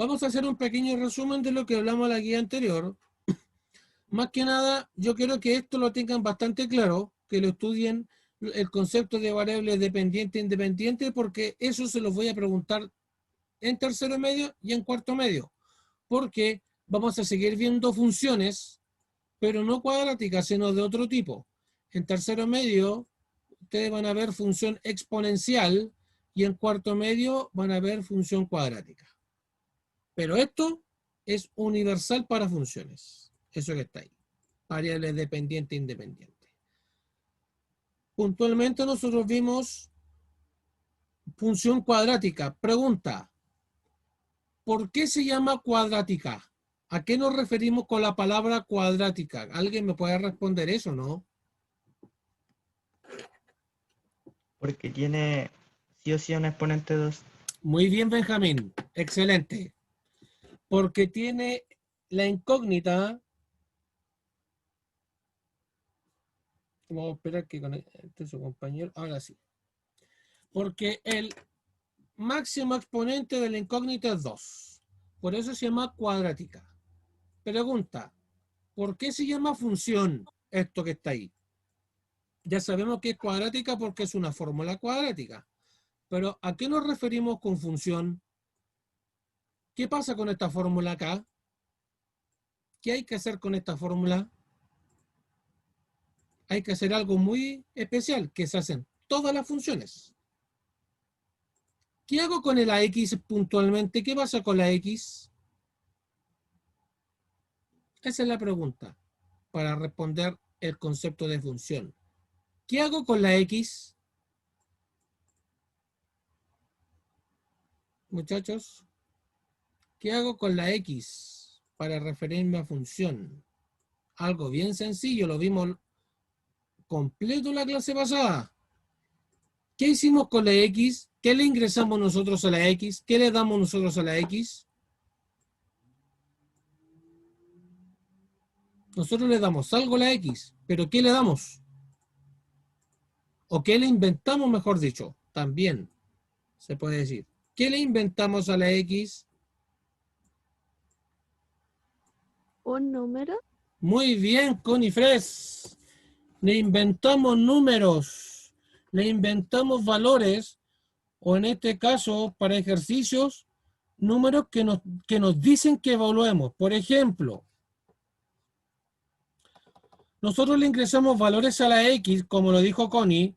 Vamos a hacer un pequeño resumen de lo que hablamos en la guía anterior. Más que nada, yo quiero que esto lo tengan bastante claro, que lo estudien el concepto de variable dependiente e independiente, porque eso se los voy a preguntar en tercero medio y en cuarto medio, porque vamos a seguir viendo funciones, pero no cuadráticas, sino de otro tipo. En tercero medio, ustedes van a ver función exponencial y en cuarto medio van a ver función cuadrática. Pero esto es universal para funciones. Eso que está ahí. Variable dependiente e independiente. Puntualmente nosotros vimos función cuadrática. Pregunta, ¿por qué se llama cuadrática? ¿A qué nos referimos con la palabra cuadrática? ¿Alguien me puede responder eso, no? Porque tiene sí o sí un exponente 2. Muy bien, Benjamín. Excelente. Porque tiene la incógnita. Vamos a esperar que conecte su compañero. Ahora sí. Porque el máximo exponente de la incógnita es 2. Por eso se llama cuadrática. Pregunta, ¿por qué se llama función esto que está ahí? Ya sabemos que es cuadrática porque es una fórmula cuadrática. Pero ¿a qué nos referimos con función? ¿Qué pasa con esta fórmula acá? ¿Qué hay que hacer con esta fórmula? Hay que hacer algo muy especial, que se hacen todas las funciones. ¿Qué hago con el AX puntualmente? ¿Qué pasa con la X? Esa es la pregunta para responder el concepto de función. ¿Qué hago con la X? Muchachos, ¿qué hago con la X para referirme a función? Algo bien sencillo, lo vimos completo la clase pasada. ¿Qué hicimos con la X? ¿Qué le ingresamos nosotros a la X? ¿Qué le damos nosotros a la X? Nosotros le damos algo a la X, pero ¿qué le damos? ¿O qué le inventamos, mejor dicho? También se puede decir. ¿Qué le inventamos a la X? ¿Un número? Muy bien, Conifres. Le inventamos números, le inventamos valores, o en este caso, para ejercicios, números que nos dicen que evaluemos. Por ejemplo, nosotros le ingresamos valores a la X, como lo dijo Connie,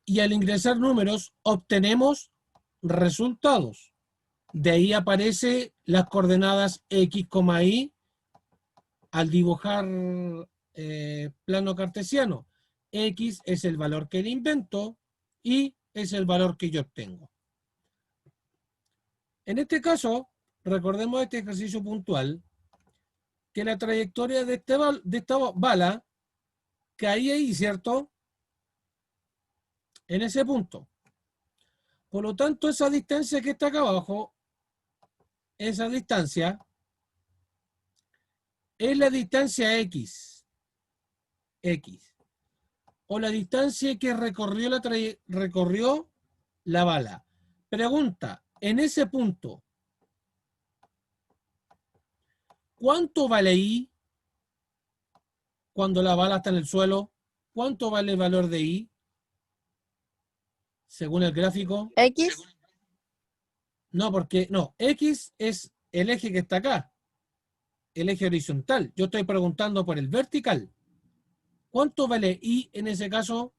y al ingresar números obtenemos resultados. De ahí aparece las coordenadas X, Y al dibujar plano cartesiano. X es el valor que le invento, Y es el valor que yo obtengo. En este caso, recordemos este ejercicio puntual, que la trayectoria de esta bala caía ahí, ¿cierto? En ese punto. Por lo tanto, esa distancia que está acá abajo, esa distancia, es la distancia X. X. O la distancia que recorrió la bala. Pregunta, en ese punto, ¿cuánto vale I cuando la bala está en el suelo? ¿Cuánto vale el valor de I? Según el gráfico. X. No, porque no, X es el eje que está acá, el eje horizontal. Yo estoy preguntando por el vertical. ¿Cuánto vale I en ese caso?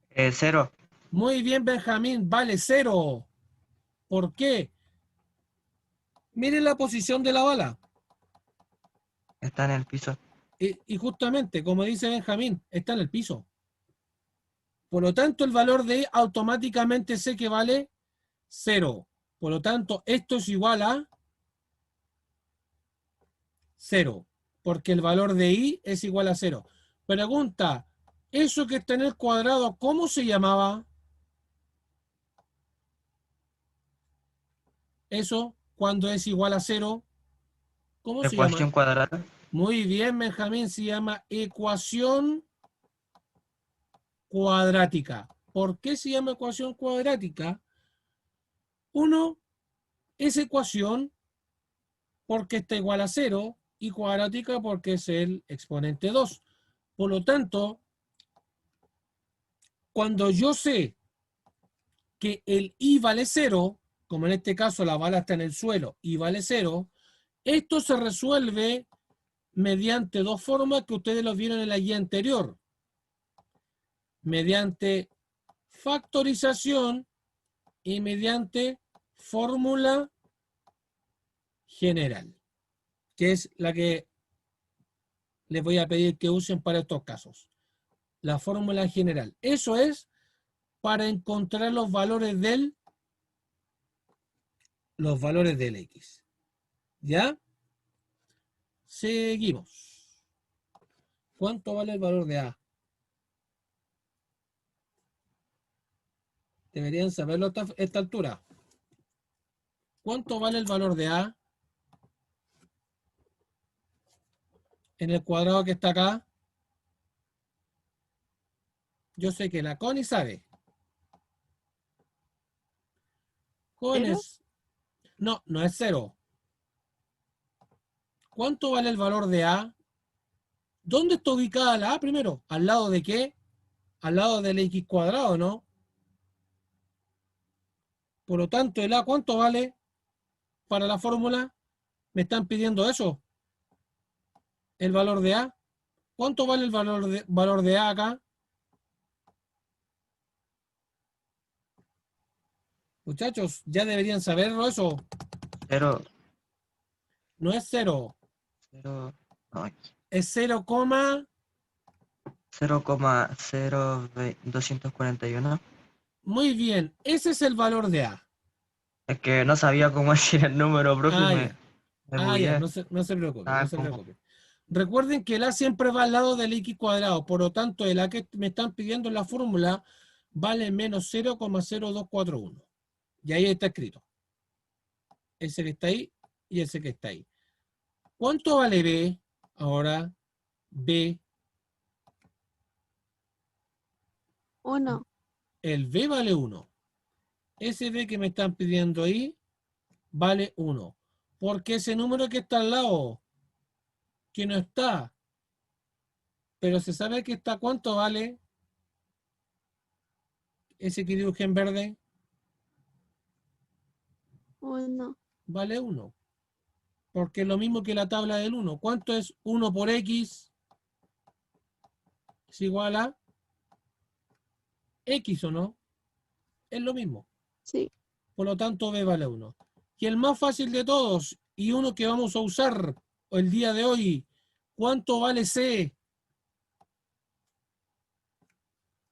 0. Muy bien, Benjamín, vale 0. ¿Por qué? Miren la posición de la bala. Está en el piso. Y justamente, como dice Benjamín, está en el piso. Por lo tanto, el valor de I automáticamente sé que vale 0. Por lo tanto, esto es igual a 0, porque el valor de I es igual a 0. Pregunta, ¿eso que está en el cuadrado, cómo se llamaba? Eso, cuando es igual a 0, ¿cómo se llama? Ecuación cuadrada. Muy bien, Benjamín, se llama ecuación cuadrática. ¿Por qué se llama ecuación cuadrática? Uno, esa ecuación porque está igual a 0 y cuadrática porque es el exponente 2. Por lo tanto, cuando yo sé que el I vale 0, como en este caso la bala está en el suelo y vale 0, esto se resuelve mediante dos formas que ustedes lo vieron en la guía anterior. Mediante factorización y mediante fórmula general, que es la que les voy a pedir que usen para estos casos. La fórmula general. Eso es para encontrar los valores del X. ¿Ya? Seguimos. ¿Cuánto vale el valor de A? Deberían saberlo a esta altura. ¿Cuánto vale el valor de A en el cuadrado que está acá? Yo sé que la Connie sabe. ¿Cero? No, no es 0. ¿Cuánto vale el valor de A? ¿Dónde está ubicada la A primero? ¿Al lado de qué? Al lado del X cuadrado, ¿no? Por lo tanto, el A, ¿cuánto vale para la fórmula? ¿Me están pidiendo eso? ¿El valor de A? ¿Cuánto vale el valor de A acá? Muchachos, ya deberían saberlo eso. 0, No es 0, 0, no, es 0,0241. Muy bien, ese es el valor de A. Es que no sabía cómo decir el número, profe, y Ah, me, ya. me Ah, ya, bugueé. no se preocupe, no Estaba se como preocupe. Recuerden que el A siempre va al lado del X cuadrado, por lo tanto, el A que me están pidiendo en la fórmula vale menos 0,0241. Y ahí está escrito. Ese que está ahí y ese que está ahí. ¿Cuánto vale B? Ahora, B. 1. El B vale 1. Ese B que me están pidiendo ahí vale 1. Porque ese número que está al lado, que no está, pero se sabe que está, ¿cuánto vale ese que dibujé en verde? 1. Vale 1. Porque es lo mismo que la tabla del 1. ¿Cuánto es 1 por X? Es igual a X, ¿o no? Es lo mismo. Sí. Por lo tanto, B vale 1. Y el más fácil de todos, y uno que vamos a usar el día de hoy, ¿cuánto vale C?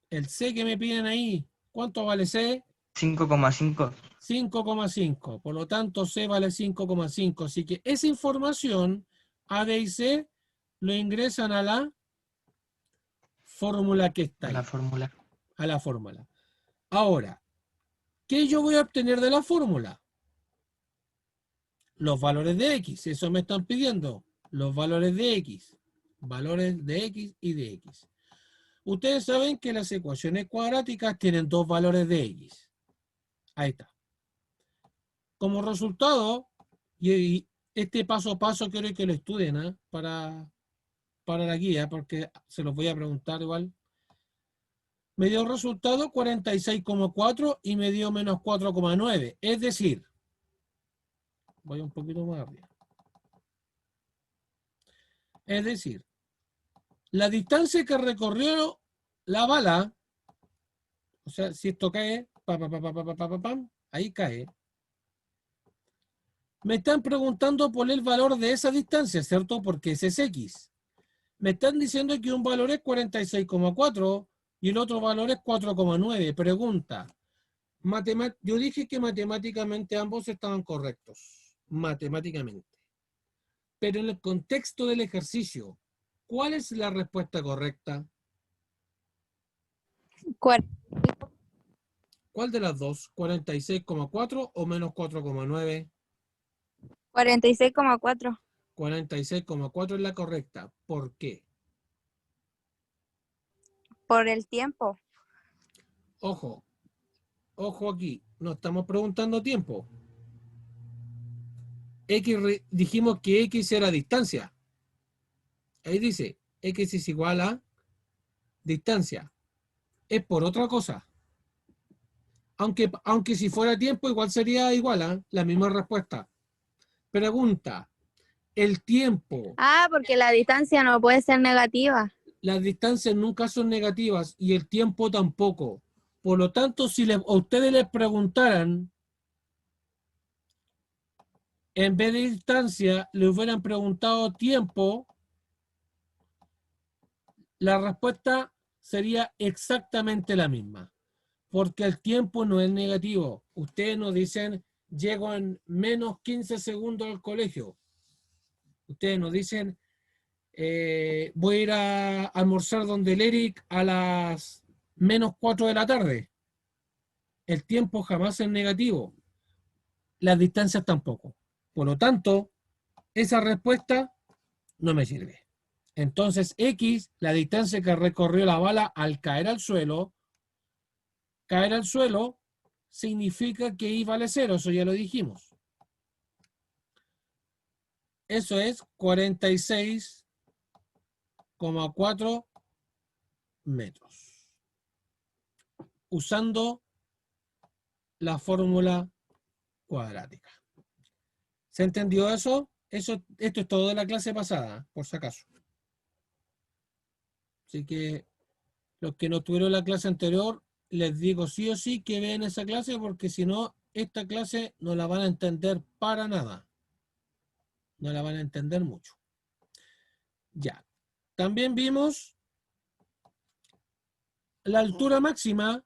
El C que me piden ahí, ¿cuánto vale C? 5,5. 5,5. Por lo tanto, C vale 5,5. Así que esa información, A, B y C, lo ingresan a la fórmula que está A la ahí. fórmula. A la fórmula. Ahora, ¿qué yo voy a obtener de la fórmula? Los valores de X. Eso me están pidiendo. Los valores de X. Valores de X y de X. Ustedes saben que las ecuaciones cuadráticas tienen dos valores de X. Ahí está. Como resultado, y este paso a paso quiero que lo estudien, ¿eh? Para la guía, porque se los voy a preguntar igual. Me dio resultado 46,4 y me dio menos 4,9. Es decir, voy un poquito más arriba. Es decir, la distancia que recorrió la bala, o sea, si esto cae, pam, ahí cae. Me están preguntando por el valor de esa distancia, ¿cierto? Porque ese es X. Me están diciendo que un valor es 46,4 y el otro valor es 4,9. Pregunta. Yo dije que matemáticamente ambos estaban correctos. Matemáticamente. Pero en el contexto del ejercicio, ¿cuál es la respuesta correcta? ¿Cuál de las dos? ¿46,4 o menos 4,9? 46,4 46,4 es la correcta. ¿Por qué? por el tiempo. Ojo, ojo aquí. No estamos preguntando tiempo. dijimos que X era distancia. Ahí dice, X es igual a distancia. Es por otra cosa. Aunque si fuera tiempo, igual sería igual, ¿ah? La misma respuesta. Pregunta, el tiempo, Ah, porque la distancia no puede ser negativa. las distancias nunca son negativas y el tiempo tampoco. Por lo tanto, si a ustedes les preguntaran, en vez de distancia, le hubieran preguntado tiempo, la respuesta sería exactamente la misma. Porque el tiempo no es negativo. Ustedes nos dicen, llego en menos 15 segundos al colegio. Ustedes nos dicen, voy a ir a almorzar donde el Eric a las menos 4 de la tarde. El tiempo jamás es negativo. Las distancias tampoco. Por lo tanto, esa respuesta no me sirve. Entonces, X, la distancia que recorrió la bala al caer al suelo significa que Y vale 0, eso ya lo dijimos. Eso es 46,4 metros. Usando la fórmula cuadrática. ¿Se entendió eso? Esto es todo de la clase pasada, por si acaso. Así que los que no tuvieron la clase anterior, les digo sí o sí que vean esa clase, porque si no, esta clase no la van a entender para nada. No la van a entender mucho. Ya. También vimos la altura máxima,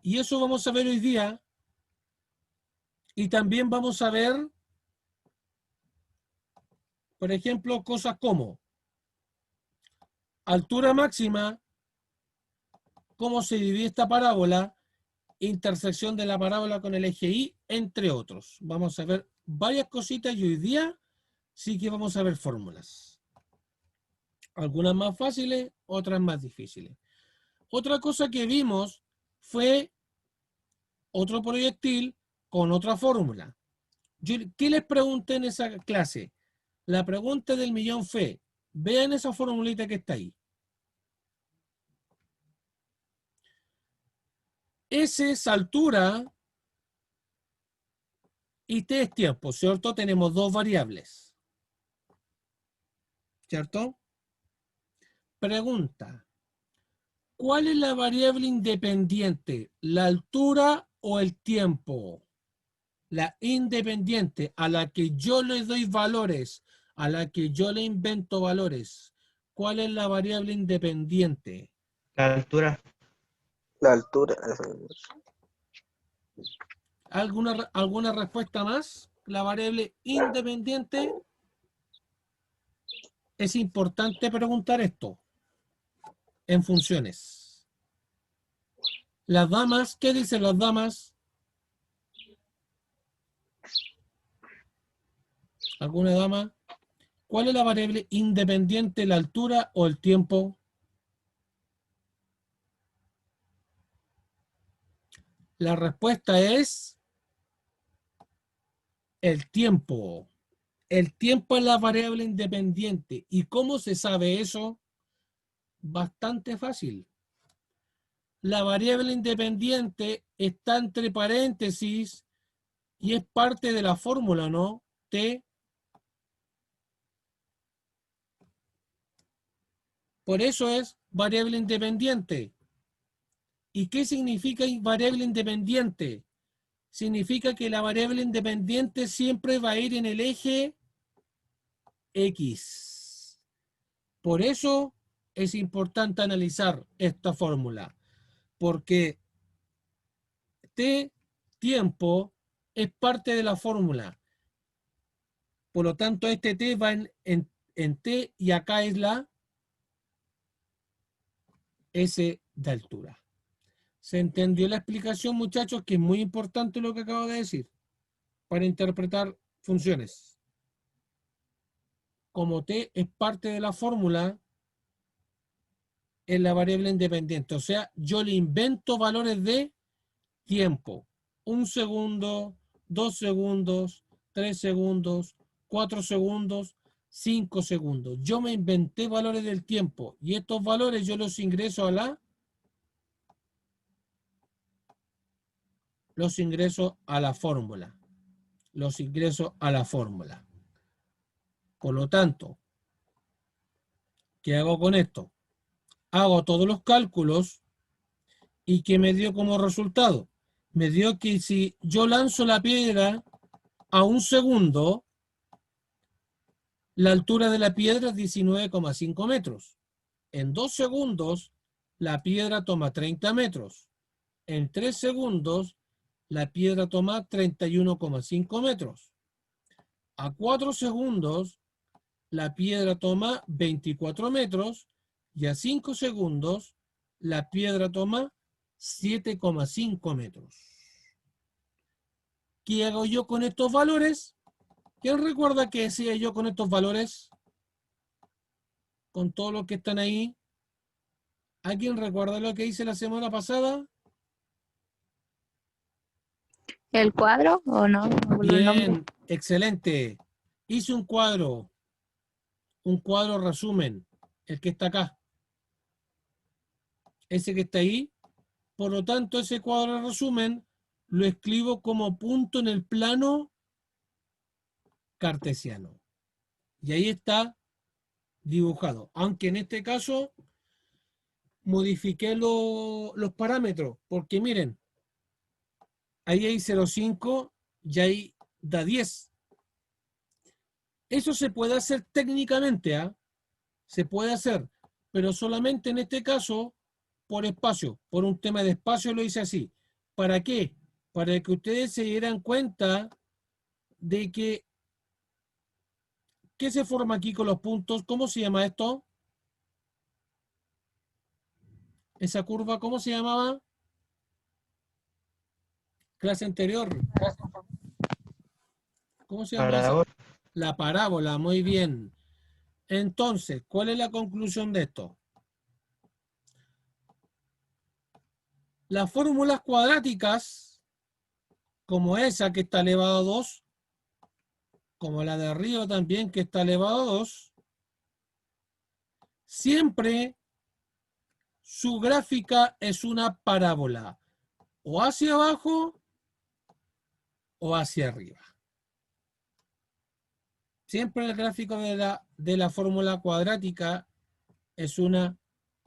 y eso vamos a ver hoy día. Y también vamos a ver, por ejemplo, cosas como altura máxima, cómo se divide esta parábola, intersección de la parábola con el eje Y, entre otros. Vamos a ver varias cositas y hoy día sí que vamos a ver fórmulas. Algunas más fáciles, otras más difíciles. Otra cosa que vimos fue otro proyectil con otra fórmula. ¿Qué les pregunté en esa clase? La pregunta del millón fue, vean esa formulita que está ahí. S es altura y T es tiempo, ¿cierto? Tenemos dos variables. ¿Cierto? Pregunta, ¿cuál es la variable independiente? ¿La altura o el tiempo? La independiente, a la que yo le doy valores, a la que yo le invento valores. ¿Cuál es la variable independiente? La altura. La altura. ¿Alguna respuesta más? La variable independiente. Es importante preguntar esto en funciones. Las damas, ¿qué dicen las damas? ¿Alguna dama? ¿Cuál es la variable independiente, la altura o el tiempo? La respuesta es el tiempo. El tiempo es la variable independiente. ¿Y cómo se sabe eso? Bastante fácil. La variable independiente está entre paréntesis y es parte de la fórmula, ¿no? T. Por eso es variable independiente. ¿Y qué significa variable independiente? Significa que la variable independiente siempre va a ir en el eje X. Por eso es importante analizar esta fórmula, porque T, tiempo, es parte de la fórmula. Por lo tanto, este T va en T y acá es la S de altura. ¿Se entendió la explicación, muchachos? Que es muy importante lo que acabo de decir para interpretar funciones. Como T es parte de la fórmula, es la variable independiente. O sea, yo le invento valores de tiempo. 1 segundo, 2 segundos, 3 segundos, 4 segundos, 5 segundos. Yo me inventé valores del tiempo y estos valores yo los ingreso a la fórmula. Los ingreso a la fórmula. Por lo tanto, ¿qué hago con esto? Hago todos los cálculos y ¿qué me dio como resultado? Me dio que si yo lanzo la piedra a 1 segundo, la altura de la piedra es 19,5 metros. En 2 segundos, la piedra toma 30 metros. En 3 segundos, la piedra toma 31,5 metros. A 4 segundos, la piedra toma 24 metros. Y a 5 segundos, la piedra toma 7,5 metros. ¿Qué hago yo con estos valores? ¿Quién recuerda qué decía yo con estos valores? Con todos los que están ahí. ¿Alguien recuerda lo que hice la semana pasada? ¿El cuadro o no? Me acuerdo el nombre. Bien, excelente. Hice un cuadro resumen, el que está acá. Ese que está ahí. Por lo tanto, ese cuadro de resumen lo escribo como punto en el plano cartesiano. Y ahí está dibujado. Aunque en este caso modifiqué los parámetros. Porque miren, ahí hay 0,5 y ahí da 10. Eso se puede hacer técnicamente, ¿ah? Se puede hacer, pero solamente en este caso por espacio, por un tema de espacio lo hice así. ¿Para qué? Para que ustedes se dieran cuenta de que ¿qué se forma aquí con los puntos? ¿Cómo se llama esto? Esa curva, ¿cómo se llamaba? Clase anterior. ¿Cómo se llama esa? Parábola. La parábola, muy bien. Entonces, ¿cuál es la conclusión de esto? Las fórmulas cuadráticas, como esa que está elevado a 2, como la de arriba también que está elevado a 2, siempre su gráfica es una parábola, o hacia abajo o hacia arriba. Siempre el gráfico de la fórmula cuadrática es una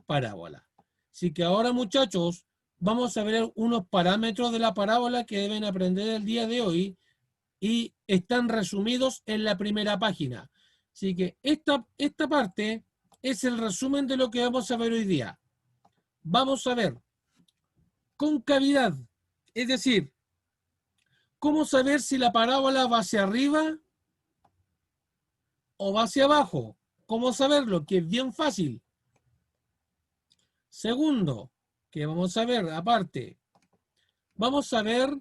parábola. Así que ahora, muchachos, vamos a ver unos parámetros de la parábola que deben aprender el día de hoy y están resumidos en la primera página. Así que esta parte es el resumen de lo que vamos a ver hoy día. Vamos a ver concavidad, es decir, cómo saber si la parábola va hacia arriba o va hacia abajo. ¿Cómo saberlo? Que es bien fácil. Segundo, que vamos a ver aparte, vamos a ver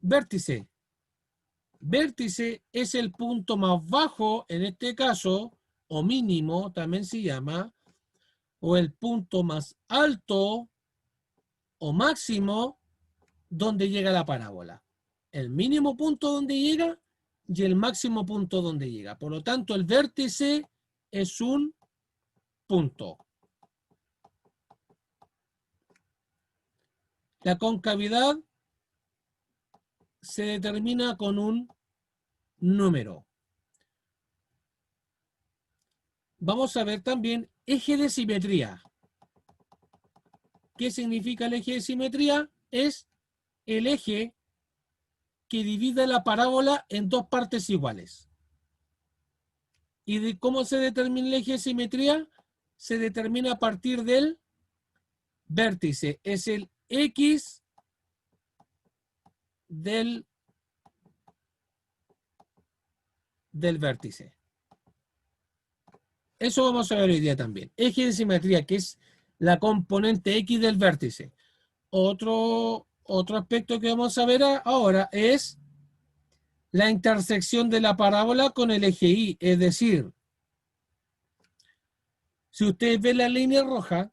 vértice. Vértice es el punto más bajo, en este caso, o mínimo, también se llama, o el punto más alto o máximo donde llega la parábola. El mínimo punto donde llega y el máximo punto donde llega. Por lo tanto, el vértice es un punto. La concavidad se determina con un número. Vamos a ver también eje de simetría. ¿Qué significa el eje de simetría? Es el eje que divide la parábola en dos partes iguales. ¿Y de cómo se determina el eje de simetría? Se determina a partir del vértice. Es el X del vértice. Eso vamos a ver hoy día también. Eje de simetría, que es la componente X del vértice. Otro aspecto que vamos a ver ahora es la intersección de la parábola con el eje Y. Es decir, si ustedes ven la línea roja,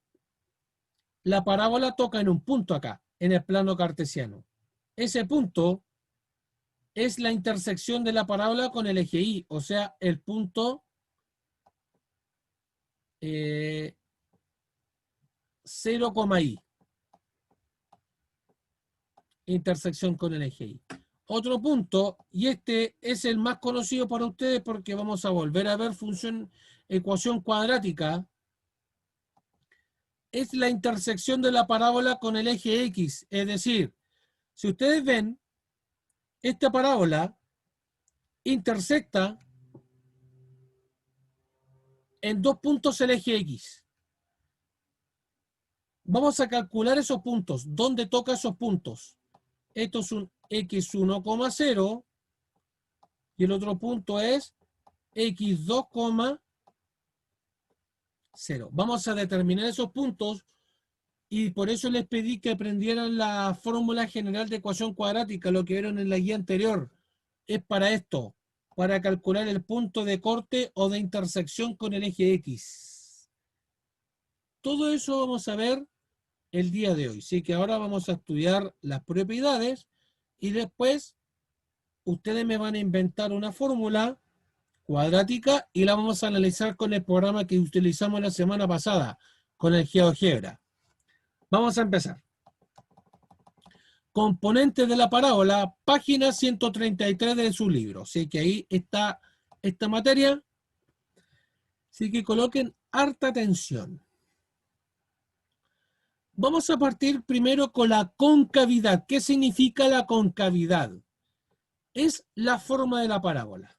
la parábola toca en un punto acá, en el plano cartesiano. Ese punto es la intersección de la parábola con el eje Y, o sea, el punto 0,I. Intersección con el eje Y. Otro punto, y este es el más conocido para ustedes porque vamos a volver a ver ecuación cuadrática, es la intersección de la parábola con el eje X. Es decir, si ustedes ven, esta parábola intersecta en 2 puntos el eje X. Vamos a calcular esos puntos. ¿Dónde toca esos puntos? Esto es un x1,0 y el otro punto es x2,0. Vamos a determinar esos puntos y por eso les pedí que aprendieran la fórmula general de ecuación cuadrática, lo que vieron en la guía anterior. Es para esto, para calcular el punto de corte o de intersección con el eje X. Todo eso vamos a ver el día de hoy. Así que ahora vamos a estudiar las propiedades y después ustedes me van a inventar una fórmula cuadrática y la vamos a analizar con el programa que utilizamos la semana pasada, con el GeoGebra. Vamos a empezar. Componentes de la parábola, página 133 de su libro. Así que ahí está esta materia. Así que coloquen harta atención. Vamos a partir primero con la concavidad. ¿Qué significa la concavidad? Es la forma de la parábola.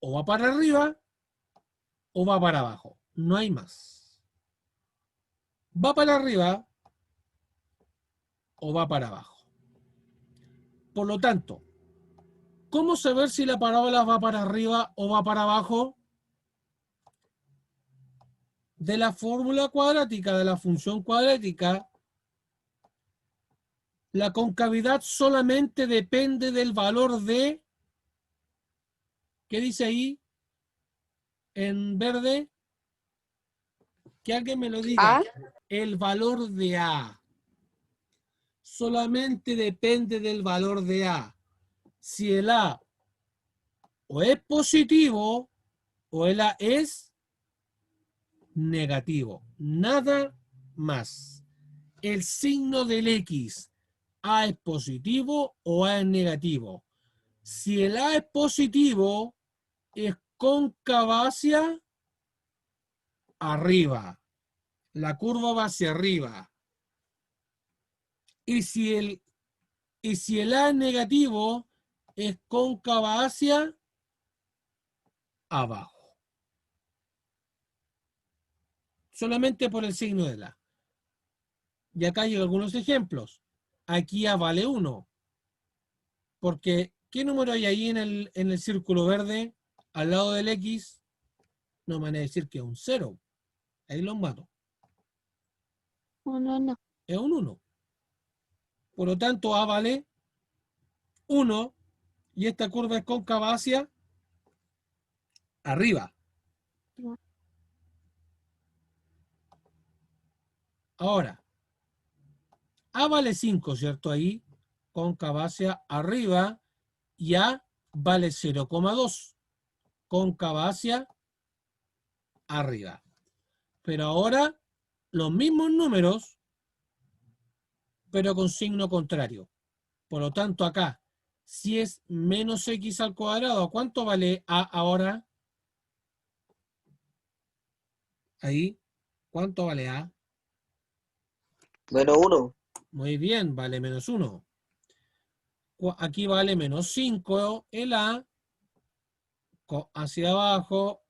O va para arriba o va para abajo. No hay más. Va para arriba o va para abajo. Por lo tanto, ¿cómo saber si la parábola va para arriba o va para abajo? De la fórmula cuadrática, de la función cuadrática, la concavidad solamente depende del valor de, ¿qué dice ahí en verde? Que alguien me lo diga. ¿A? El valor de A. Solamente depende del valor de A. Si el A o es positivo o el A es negativo. Nada más. El signo del X, A es positivo o A es negativo. Si el A es positivo, es cóncava hacia arriba. La curva va hacia arriba. Y si el A es negativo, es cóncava hacia abajo. Solamente por el signo de la. Y acá hay algunos ejemplos. Aquí A vale 1. Porque, ¿qué número hay ahí en el círculo verde al lado del X? No me van a decir que es un 0. Ahí los mato. 1, no. Es un 1. Por lo tanto, A vale 1 y esta curva es cóncava hacia arriba. Ahora, A vale 5, ¿cierto? Ahí, cóncava hacia arriba, y A vale 0,2, cóncava hacia arriba. Pero ahora, los mismos números, pero con signo contrario. Por lo tanto, acá, si es menos x al cuadrado, ¿cuánto vale A ahora? Ahí, ¿cuánto vale A? Menos 1. Muy bien, vale menos 1. Aquí vale menos 5 el A, hacia abajo,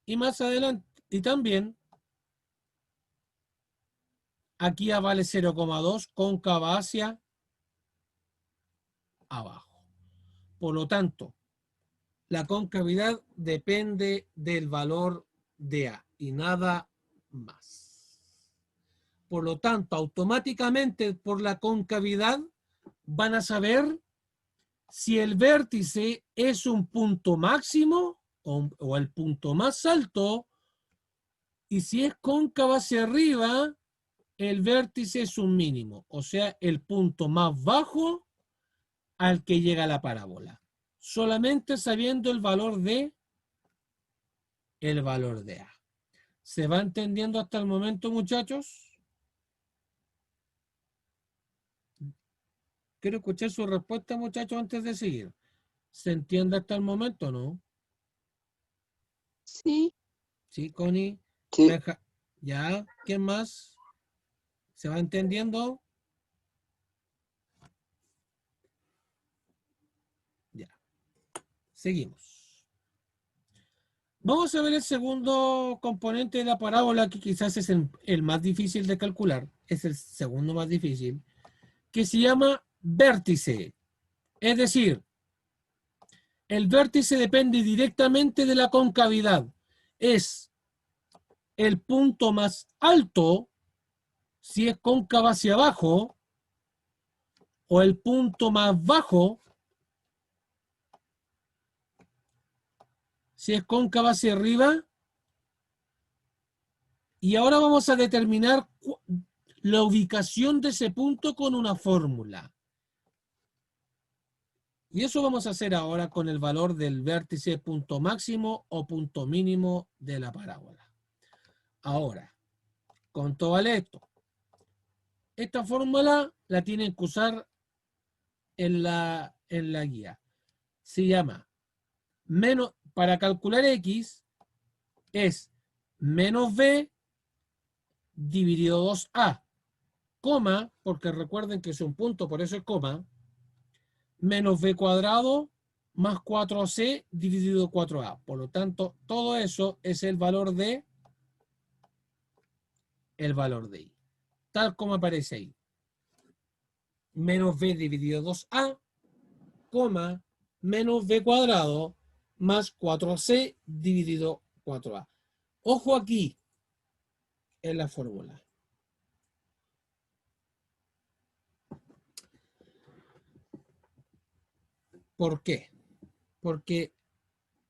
y más adelante, y también, aquí A vale 0,2, cóncava hacia abajo. Por lo tanto, la concavidad depende del valor de A y nada más. Por lo tanto, automáticamente por la concavidad van a saber si el vértice es un punto máximo o el punto más alto, y si es cóncava hacia arriba, el vértice es un mínimo, o sea, el punto más bajo al que llega la parábola. Solamente sabiendo el valor de A. ¿Se va entendiendo hasta el momento, muchachos? Quiero escuchar su respuesta, muchachos, antes de seguir. ¿Se entiende hasta el momento o no? Sí. ¿Sí, Connie? Sí. ¿Ya? ¿Quién más? ¿Se va entendiendo? Ya. Seguimos. Vamos a ver el segundo componente de la parábola, que quizás es el más difícil de calcular. Es el segundo más difícil, que se llama vértice. Es decir, el vértice depende directamente de la concavidad. Es el punto más alto, si es cóncava hacia abajo, o el punto más bajo, si es cóncava hacia arriba. Y ahora vamos a determinar la ubicación de ese punto con una fórmula. Y eso vamos a hacer ahora con el valor del vértice punto máximo o punto mínimo de la parábola. Ahora, ¿cuánto vale esto? Esta fórmula la tienen que usar en la guía. Se llama menos, para calcular X, es menos B dividido 2A, coma, porque recuerden que es un punto, por eso es coma, menos B cuadrado más 4C dividido 4A. Por lo tanto, todo eso es el valor de I, tal como aparece ahí. Menos B dividido 2A, coma, menos B cuadrado más 4C dividido 4A. Ojo aquí en la fórmula. ¿Por qué? Porque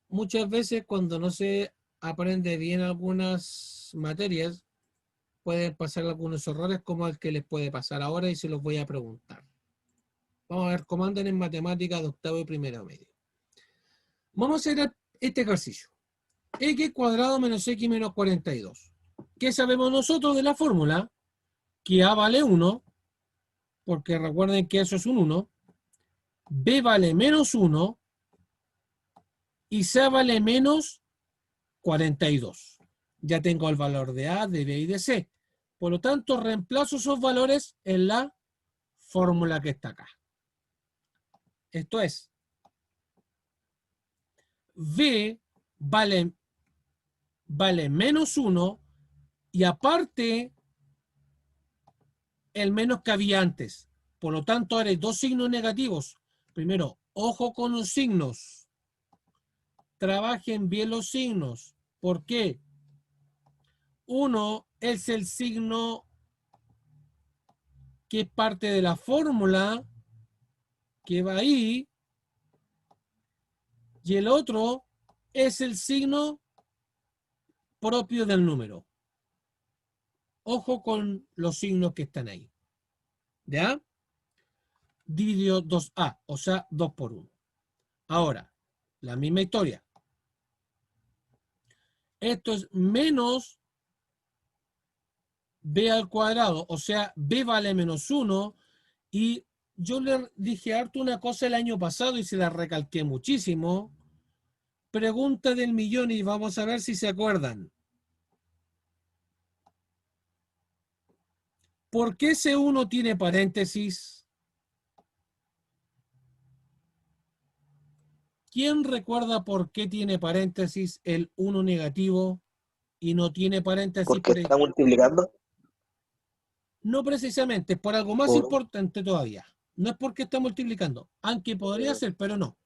muchas veces cuando no se aprende bien algunas materias, pueden pasar algunos errores como el que les puede pasar ahora y se los voy a preguntar. Vamos a ver cómo andan en matemáticas de octavo y primero medio. Vamos a hacer este ejercicio. X cuadrado menos X menos 42. ¿Qué sabemos nosotros de la fórmula? Que A vale 1, porque recuerden que eso es un 1. B vale menos 1 y C vale menos 42. Ya tengo el valor de A, de B y de C. Por lo tanto, reemplazo esos valores en la fórmula que está acá. Esto es, B vale menos 1 y aparte el menos que había antes. Por lo tanto, ahora hay dos signos negativos. Primero, ojo con los signos. Trabajen bien los signos. ¿Por qué? Uno es el signo que es parte de la fórmula que va ahí y el otro es el signo propio del número. Ojo con los signos que están ahí. ¿Ya? Dividido 2A, o sea, 2 por 1. Ahora, la misma historia. Esto es menos B al cuadrado, o sea, B vale menos 1. Y yo le dije harto una cosa el año pasado y se la recalqué muchísimo. Pregunta del millón y vamos a ver si se acuerdan. ¿Por qué ese 1 tiene paréntesis? ¿Quién recuerda por qué tiene paréntesis el 1 negativo y no tiene paréntesis? Porque está multiplicando. No precisamente, es por algo más Por importante todavía. No es porque está multiplicando, aunque podría ser, pero no.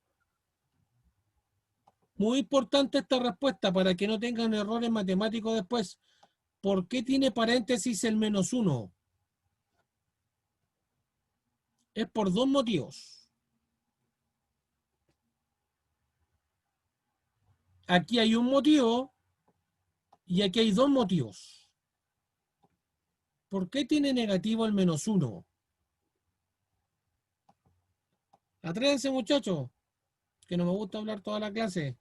Muy importante esta respuesta para que no tengan errores matemáticos después. ¿Por qué tiene paréntesis el menos 1? Es por dos motivos. Aquí hay un motivo y aquí hay dos motivos. ¿Por qué tiene negativo el menos 1? Atrévanse, muchachos, que no me gusta hablar toda la clase.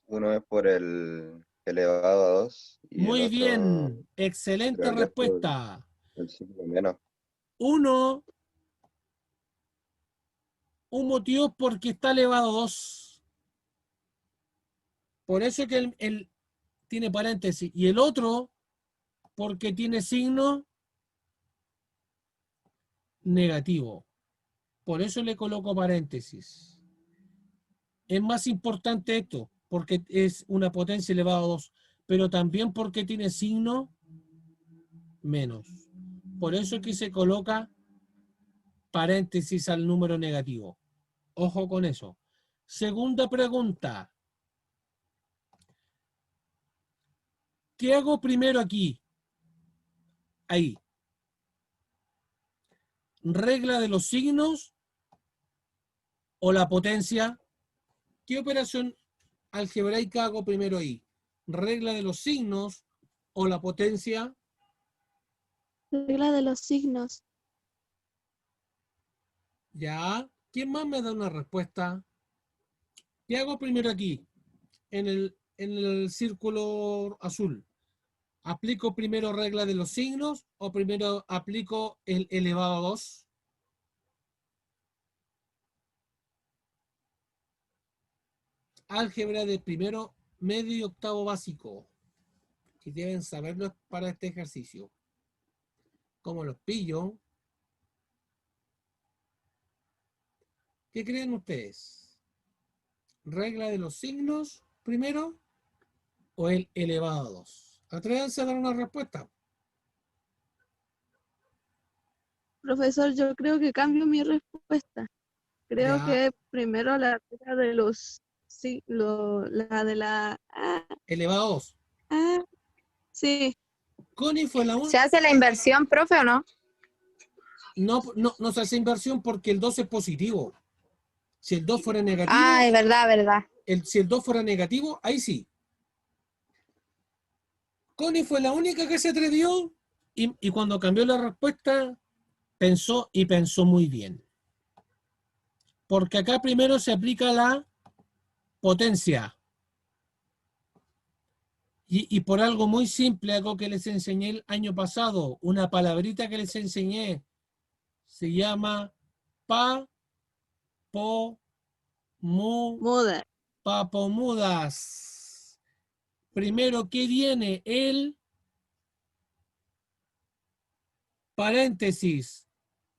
Uno es por el elevado a 2 y el Muy otro bien, excelente creo que es por respuesta. el signo menos. Uno, un motivo porque está elevado a 2. Por eso que el tiene paréntesis. Y el otro, porque tiene signo negativo. Por eso le coloco paréntesis. Es más importante esto, porque es una potencia elevada a 2, pero también porque tiene signo menos. Por eso que se coloca paréntesis al número negativo. Ojo con eso. Segunda pregunta. ¿Qué hago primero aquí? Ahí. ¿Regla de los signos o la potencia? ¿Qué operación algebraica hago primero ahí? ¿Regla de los signos o la potencia? Regla de los signos. Ya. ¿Quién más me da una respuesta? ¿Qué hago primero aquí? En el círculo azul. ¿Aplico primero regla de los signos o primero aplico el elevado a 2? Álgebra de primero, medio y octavo básico, que deben saberlo para este ejercicio. ¿Cómo los pillo? ¿Qué creen ustedes? ¿Regla de los signos primero o el elevado a 2? Atrévanse a dar una respuesta. Profesor, yo creo que cambio mi respuesta. Creo Ya, que primero la regla de los sí, la de la elevado a 2. sí, Connie fue la ¿Se única. hace la inversión, profe, o no? No se hace inversión porque el 2 es positivo. Si el 2 fuera negativo, Ah, es verdad, verdad. si el 2 fuera negativo, ahí sí. Connie fue la única que se atrevió y cuando cambió la respuesta pensó y pensó muy bien. Porque acá primero se aplica la potencia. Y por algo muy simple, algo que les enseñé el año pasado, una palabrita que les enseñé, se llama muda. papomudas. Primero, ¿qué viene? El paréntesis.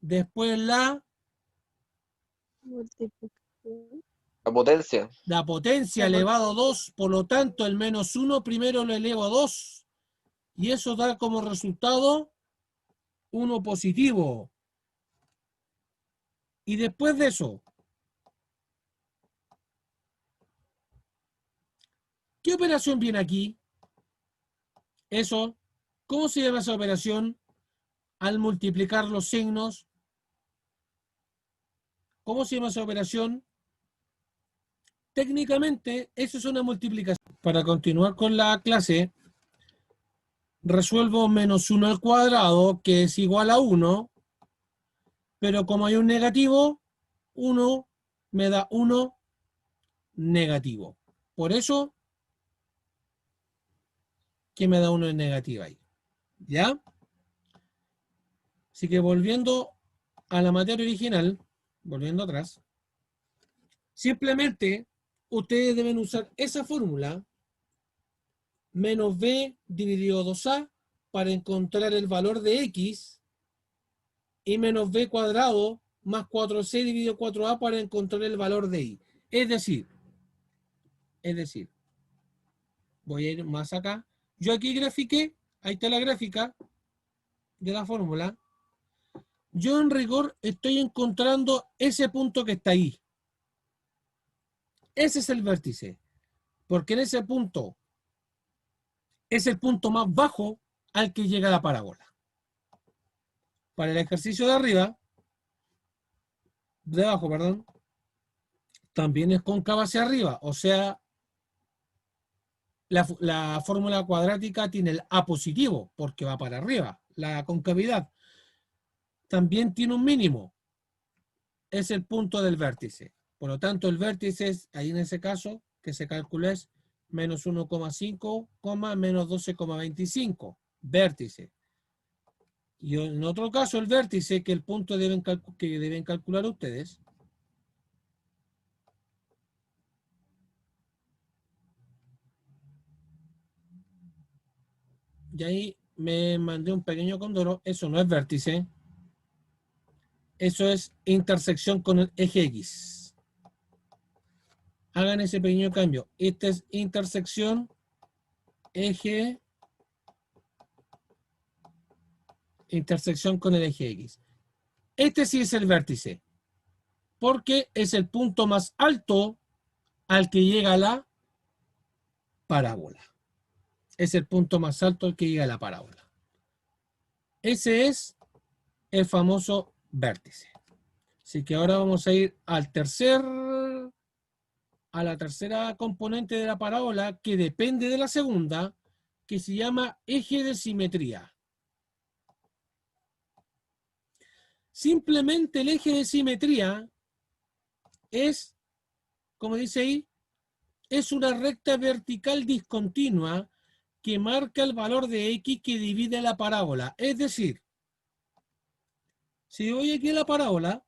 Después la Multiplicación. La potencia. potencia La elevado a 2, por lo tanto el menos 1 primero lo elevo a 2 y eso da como resultado 1 positivo. Y después de eso, ¿qué operación viene aquí? Eso, ¿cómo se llama esa operación? Al multiplicar los signos, ¿cómo se llama esa operación? Técnicamente, eso es una multiplicación. Para continuar con la clase, resuelvo menos 1 al cuadrado, que es igual a 1, pero como hay un negativo, 1 me da 1 negativo. Por eso, que me da 1 en negativa ahí. ¿Ya? Así que volviendo a la materia original, volviendo atrás, simplemente ustedes deben usar esa fórmula, menos b dividido 2a, para encontrar el valor de x, y menos b cuadrado más 4c dividido 4a para encontrar el valor de y. Es decir, voy a ir más acá. Yo aquí grafiqué, ahí está la gráfica de la fórmula. Yo en rigor estoy encontrando ese punto que está ahí. Ese es el vértice, porque en ese punto es el punto más bajo al que llega la parábola. Para el ejercicio de arriba, de abajo, perdón, también es cóncava hacia arriba, o sea, la fórmula cuadrática tiene el A positivo, porque va para arriba, la concavidad. También tiene un mínimo. es el punto del vértice. Por lo tanto, el vértice es, ahí en ese caso, que se calcula es menos 1,5, menos 12,25. Vértice. Y en otro caso, el vértice, que el punto que deben calcular ustedes, y ahí me mandé un pequeño condoro, eso no es vértice, eso es intersección con el eje X. Hagan ese pequeño cambio. Esta es intersección, intersección con el eje X. Este sí es el vértice, porque es el punto más alto al que llega la parábola. Es el punto más alto al que llega la parábola. Ese es el famoso vértice. Así que ahora vamos a ir a la tercera componente de la parábola, que depende de la segunda, que se llama eje de simetría. Simplemente el eje de simetría es, como dice ahí, es una recta vertical discontinua que marca el valor de X que divide la parábola. Es decir, si voy aquí a la parábola,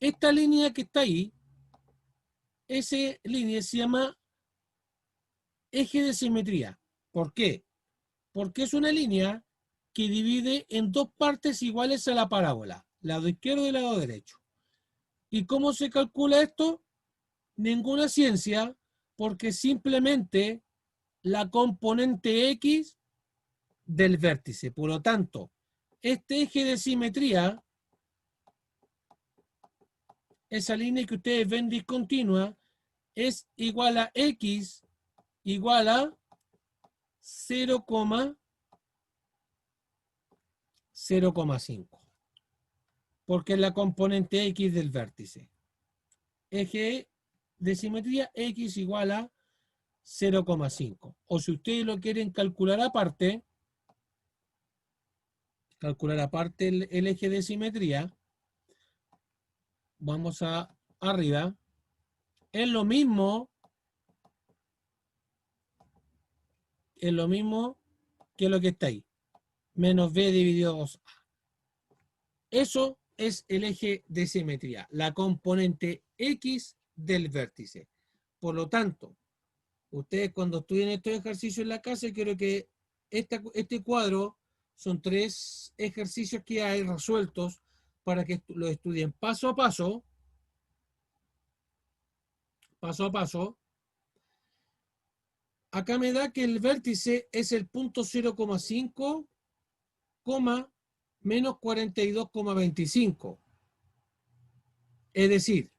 esta línea que está ahí, esa línea se llama eje de simetría. ¿Por qué? Porque es una línea que divide en dos partes iguales a la parábola, lado izquierdo y lado derecho. ¿Y cómo se calcula esto? Ninguna ciencia, porque simplemente la componente X del vértice. Por lo tanto, este eje de simetría, esa línea que ustedes ven discontinua, es igual a X igual a 0,5, porque es la componente X del vértice. Eje de simetría X igual a 0,5. O si ustedes lo quieren calcular aparte el eje de simetría, vamos a arriba, es lo mismo que lo que está ahí, menos b dividido 2a. Eso es el eje de simetría, la componente X del vértice. Por lo tanto, ustedes cuando estudien estos ejercicios en la casa, quiero que este cuadro son 3 ejercicios que hay resueltos para que lo estudien paso a paso. Acá me da que el vértice es el punto 0,5, menos 42,25. Es decir,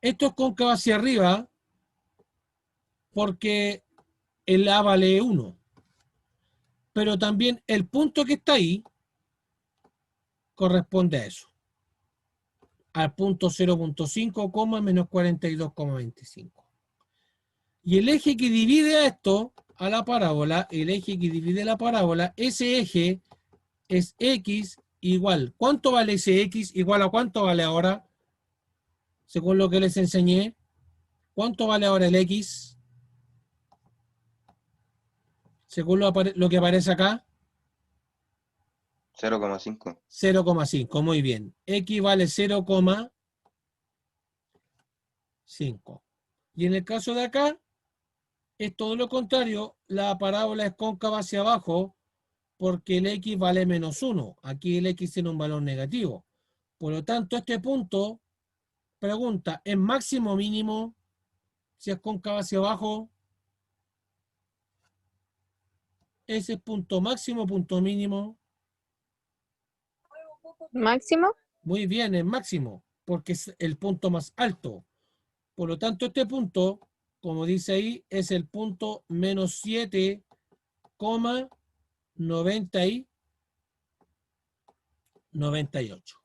esto es cóncavo hacia arriba porque el A vale 1. Pero también el punto que está ahí corresponde a eso. Al punto 0,5, menos 42,25. Y el eje que divide a esto, a la parábola, ese eje es X igual. ¿Cuánto vale ese X? Igual a ¿cuánto vale ahora? Según lo que les enseñé. ¿Cuánto vale ahora el X? Según lo que aparece acá. 0,5. 0,5. Muy bien. X vale 0,5. Y en el caso de acá, es todo lo contrario. La parábola es cóncava hacia abajo porque el X vale menos 1. Aquí el X tiene un valor negativo. Por lo tanto, este punto, pregunta, ¿es máximo o mínimo? Si es cóncava hacia abajo, ese es punto máximo, punto mínimo. Máximo. Muy bien, es máximo, porque es el punto más alto. Por lo tanto, este punto, como dice ahí, es el punto menos 7,98.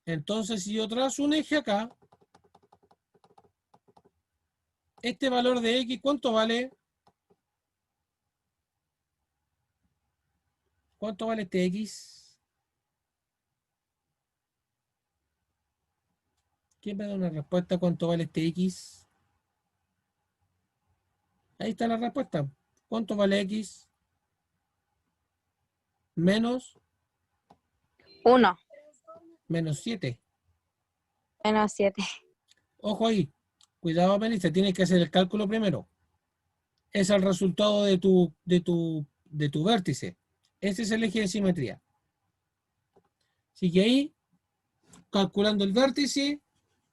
Entonces, si yo trazo un eje acá, este valor de X, ¿cuánto vale? ¿Cuánto vale este X? ¿Quién me da una respuesta? ¿Cuánto vale este X? Ahí está la respuesta. ¿Cuánto vale X? Menos 1 menos 7. menos 7. Ojo ahí. Cuidado, Melissa, tienes que hacer el cálculo primero. Es el resultado de tu vértice. Ese es el eje de simetría. Así que ahí, calculando el vértice,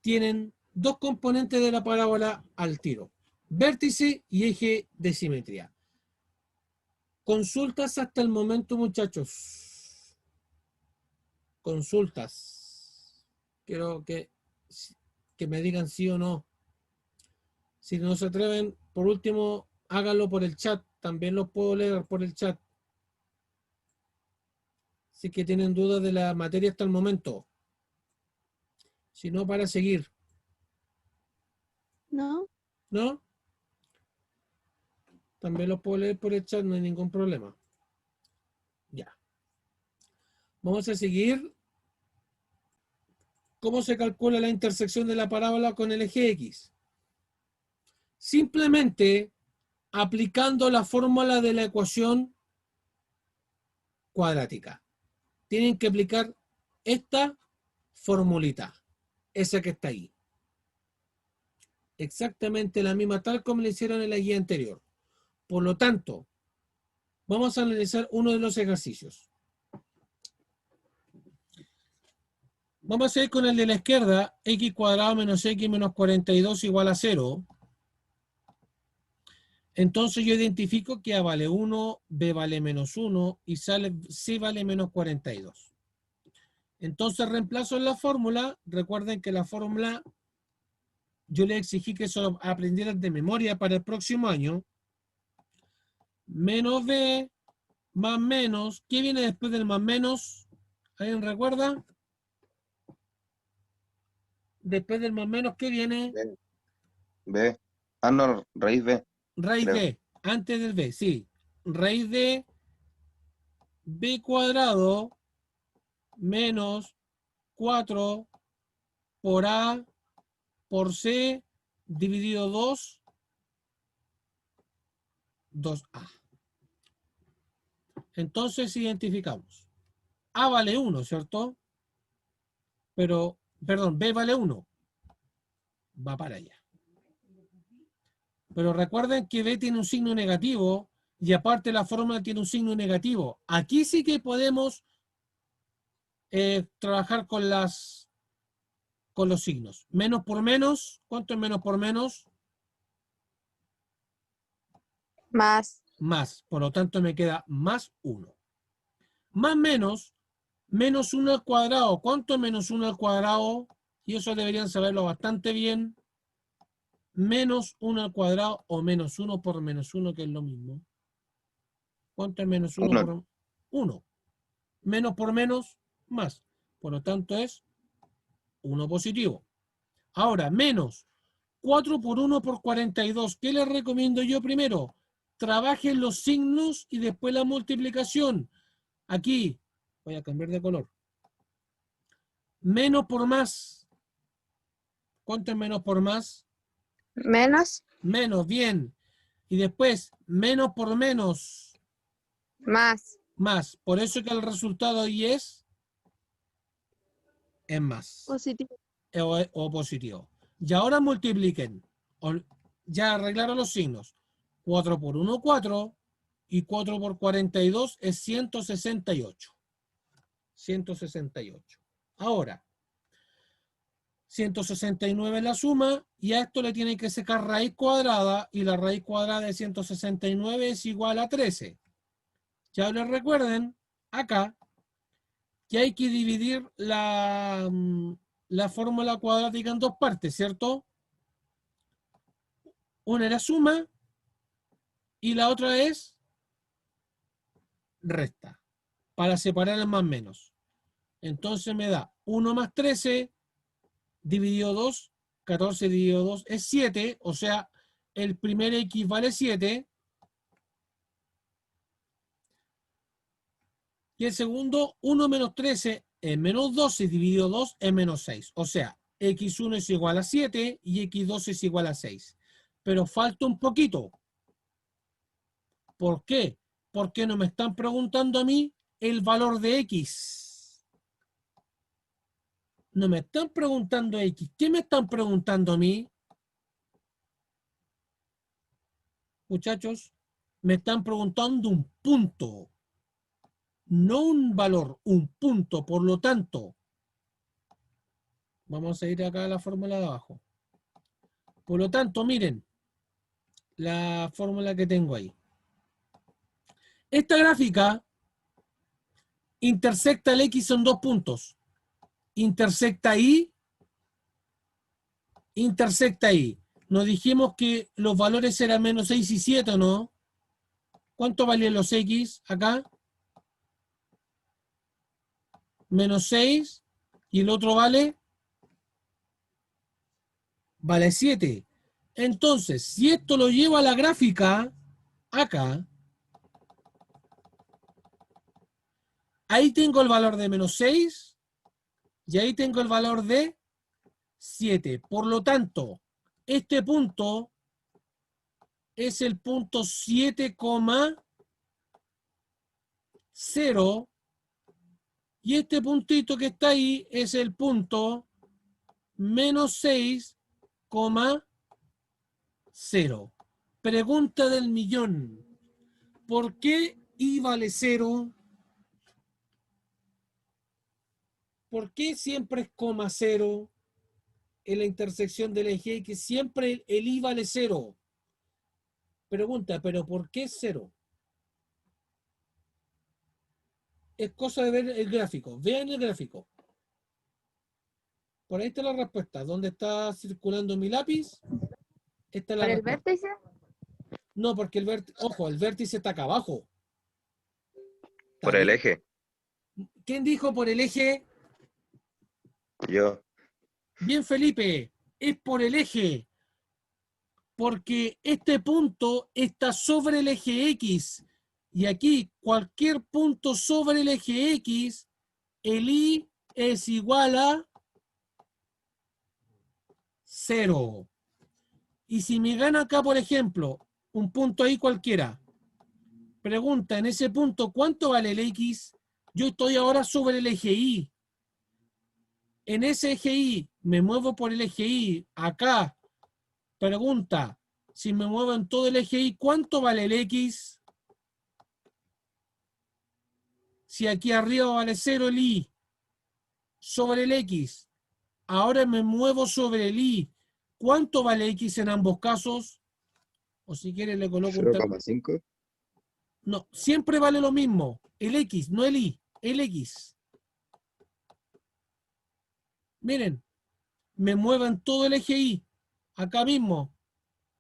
tienen dos componentes de la parábola al tiro. Vértice y eje de simetría. Consultas hasta el momento, muchachos. Consultas. Quiero que me digan sí o no. Si no se atreven, por último, háganlo por el chat. También los puedo leer por el chat. Si que tienen dudas de la materia hasta el momento. Si no, para seguir. ¿No? ¿No? También los puedo leer por el chat, no hay ningún problema. Ya. Vamos a seguir. ¿Cómo se calcula la intersección de la parábola con el eje X? Simplemente aplicando la fórmula de la ecuación cuadrática. Tienen que aplicar esta formulita, esa que está ahí. Exactamente la misma, tal como le hicieron en la guía anterior. Por lo tanto, vamos a analizar uno de los ejercicios. Vamos a ir con el de la izquierda, x cuadrado menos x menos 42 igual a 0. Entonces yo identifico que A vale 1, B vale menos 1 y C vale menos 42. Entonces reemplazo en la fórmula. Recuerden que la fórmula yo le exigí que solo aprendieran de memoria para el próximo año. Menos B más menos. ¿Qué viene después del más menos? ¿Alguien recuerda? Después del más menos, ¿qué viene? B. B. Ah, no, raíz B. Raíz Creo. de, antes del B, sí. Raíz de B cuadrado menos 4 por A por C dividido 2A. Entonces identificamos. A vale 1, ¿cierto? Pero, perdón, B vale 1. Va para allá. Pero recuerden que B tiene un signo negativo y aparte la fórmula tiene un signo negativo. Aquí sí que podemos trabajar con los signos. Menos por menos. ¿Cuánto es menos por menos? Más. Más. Por lo tanto me queda más 1. Más menos. Menos 1 al cuadrado. ¿Cuánto es menos 1 al cuadrado? Y eso deberían saberlo bastante bien. Menos 1 al cuadrado o menos 1 por menos 1, que es lo mismo. ¿Cuánto es menos 1 Uno. por 1? Menos por menos, más. Por lo tanto es 1 positivo. Ahora, menos 4 por 1 por 42. ¿Qué les recomiendo yo primero? Trabajen los signos y después la multiplicación. Aquí, voy a cambiar de color. Menos por más. ¿Cuánto es menos por más? Menos. Menos, bien. Y después, menos por menos, Más. más. Por eso que el resultado ahí es más. Positivo. O positivo. Y ahora multipliquen. Ya arreglaron los signos. 4 por 1, 4. Y 4 por 42 es 168. 168. Ahora, 169 es la suma, y a esto le tienen que sacar raíz cuadrada, y la raíz cuadrada de 169 es igual a 13. Ya les recuerden, acá, que hay que dividir la fórmula cuadrática en dos partes, ¿cierto? Una era suma, y la otra es resta, para separar el más menos. Entonces me da 1 más 13 dividido 2, 14 dividido 2 es 7, o sea, el primer X vale 7, y el segundo, 1 menos 13 es menos 12 dividido 2 es menos 6, o sea, x1 es igual a 7 y x2 es igual a 6. Pero falta un poquito. ¿Por qué? Porque no me están preguntando a mí el valor de x. No me están preguntando x. ¿Qué me están preguntando a mí? Muchachos, me están preguntando un punto. No un valor, un punto. Por lo tanto, vamos a ir acá a la fórmula de abajo. Por lo tanto, miren la fórmula que tengo ahí. Esta gráfica intersecta el X en dos puntos. Intersecta Y, intersecta Y. Nos dijimos que los valores eran menos 6 y 7, ¿no? ¿Cuánto valían los X acá? Menos 6. ¿Y el otro vale? Vale 7. Entonces, si esto lo llevo a la gráfica, acá, ahí tengo el valor de menos 6 y ahí tengo el valor de 7. Por lo tanto, este punto es el punto 7,0 y este puntito que está ahí es el punto menos 6,0. Pregunta del millón. ¿Por qué y vale 0? ¿Por qué siempre es coma 0 en la intersección del eje X? Siempre el y vale 0. Pregunta, ¿pero por qué 0? Es cosa de ver el gráfico. Vean el gráfico. Por ahí está la respuesta. ¿Dónde está circulando mi lápiz? Esta es la ¿Por el respuesta. vértice? No, porque el vértice, ojo, el vértice está acá abajo. ¿Está Por el bien? eje. ¿Quién dijo por el eje? Yo. Bien, Felipe, es por el eje. Porque este punto está sobre el eje X. Y aquí, cualquier punto sobre el eje X, el y es igual a 0. Y si me gana acá, por ejemplo, un punto ahí cualquiera, pregunta en ese punto, ¿cuánto vale el X? Yo estoy ahora sobre el eje Y. En ese eje Y, me muevo por el eje Y. Acá, pregunta, si me muevo en todo el eje Y, ¿cuánto vale el X? Si aquí arriba vale 0 el Y sobre el X, ahora me muevo sobre el Y. ¿Cuánto vale X en ambos casos? O si quiere le coloco un... 0,5. No, siempre vale lo mismo. El X, no el Y. El X. Miren, me muevo en todo el eje Y. Acá mismo.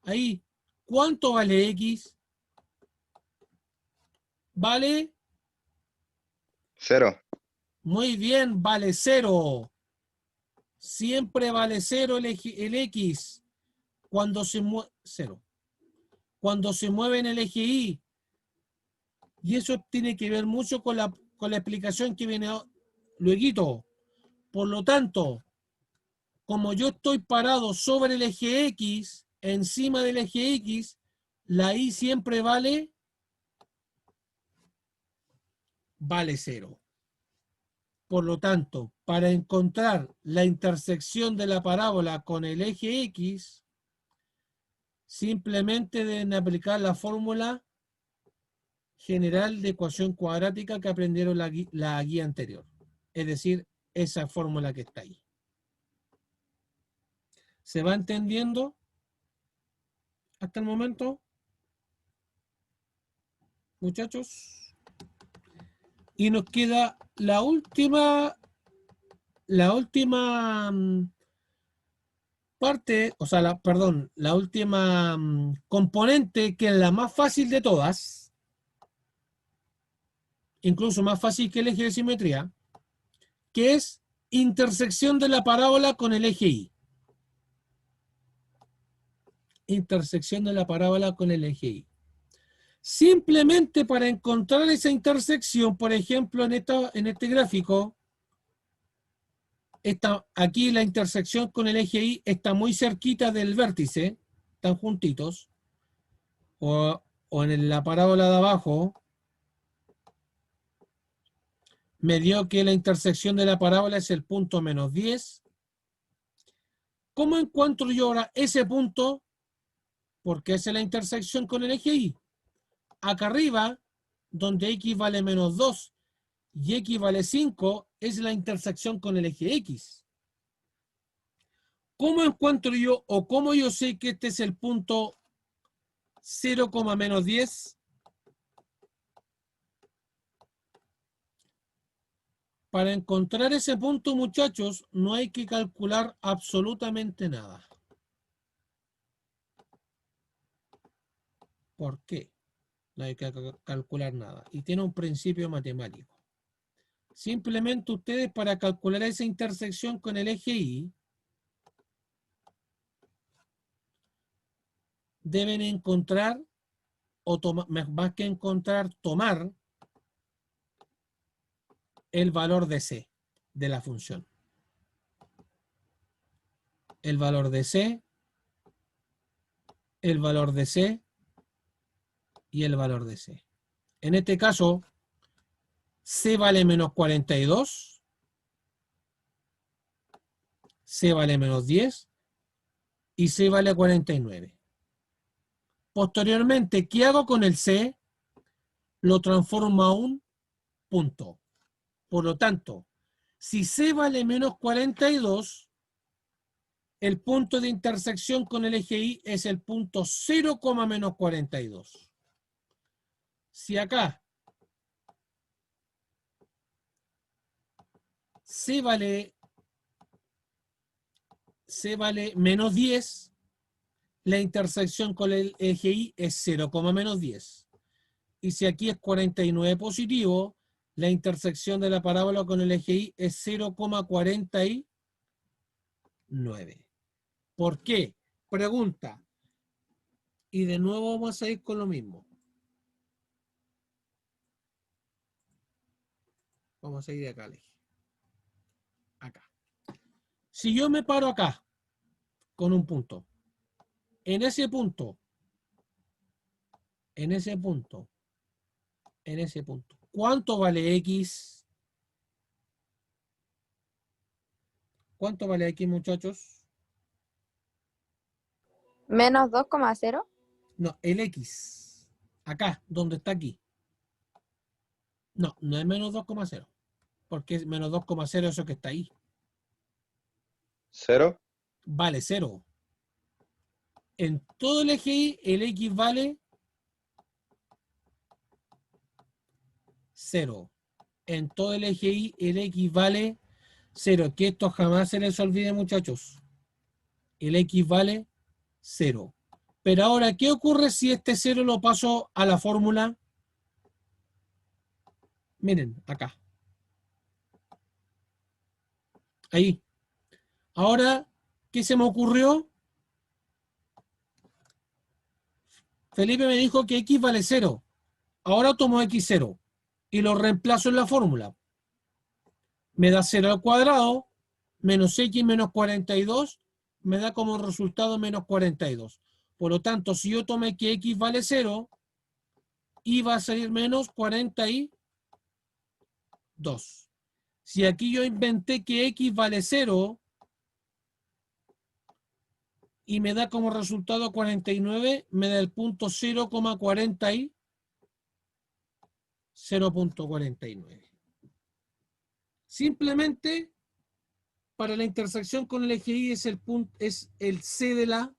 Ahí. ¿Cuánto vale X? Vale... 0. Muy bien, vale 0. Siempre vale 0 el X. Cuando se mueve... 0. Cuando se mueve en el eje Y. Y eso tiene que ver mucho con la explicación que viene luego. Por lo tanto, como yo estoy parado sobre el eje X, encima del eje X, la Y siempre vale 0. Por lo tanto, para encontrar la intersección de la parábola con el eje X, simplemente deben aplicar la fórmula general de ecuación cuadrática que aprendieron la guía anterior. Es decir, esa fórmula que está ahí. ¿Se va entendiendo hasta el momento, muchachos? Y nos queda la última parte, o sea, la última componente, que es la más fácil de todas, incluso más fácil que el eje de simetría, que es intersección de la parábola con el eje Y. Intersección de la parábola con el eje Y. Simplemente para encontrar esa intersección, por ejemplo, en este gráfico, aquí la intersección con el eje Y está muy cerquita del vértice, están juntitos, o en la parábola de abajo, me dio que la intersección de la parábola es el punto -10. ¿Cómo encuentro yo ahora ese punto? Porque esa es la intersección con el eje Y. Acá arriba, donde X vale -2 y X vale 5, es la intersección con el eje X. ¿Cómo encuentro yo o cómo yo sé que este es el punto 0,-10? Para encontrar ese punto, muchachos, no hay que calcular absolutamente nada. ¿Por qué? No hay que calcular nada. Y tiene un principio matemático. Simplemente ustedes, para calcular esa intersección con el eje Y, deben encontrar, o más que encontrar, tomar el valor de C de la función. El valor de C, el valor de C y el valor de C. En este caso, C vale -42, C vale -10 y C vale 49. Posteriormente, ¿qué hago con el C? Lo transformo a un punto. Por lo tanto, si C vale -42, el punto de intersección con el eje Y es el punto 0,-42. Si acá C vale -10, la intersección con el eje Y es 0,-10. Y si aquí es 49 positivo, la intersección de la parábola con el eje Y es 0,49. ¿Por qué? Pregunta. Y de nuevo vamos a ir con lo mismo. Vamos a ir acá al eje. Acá. Si yo me paro acá con un punto, en ese punto, ¿cuánto vale X? ¿Cuánto vale X, muchachos? -2,0. No, el X. Acá, donde está aquí. No, no es -2,0. Porque es -2,0 eso que está ahí. ¿Cero? Vale 0. En todo el eje Y, el X vale 0. En todo el eje Y, el X vale 0. Que esto jamás se les olvide, muchachos. El X vale 0. Pero ahora, ¿qué ocurre si este 0 lo paso a la fórmula? Miren, acá. Ahí. Ahora, ¿qué se me ocurrió? Felipe me dijo que X vale 0. Ahora tomo X0 y lo reemplazo en la fórmula. Me da 0 al cuadrado, menos X menos 42, me da como resultado menos 42. Por lo tanto, si yo tomé que X vale 0, Y va a salir menos 42. Si aquí yo inventé que X vale 0 y me da como resultado 49, me da el punto 0,49. Simplemente para la intersección con el eje Y es el C de la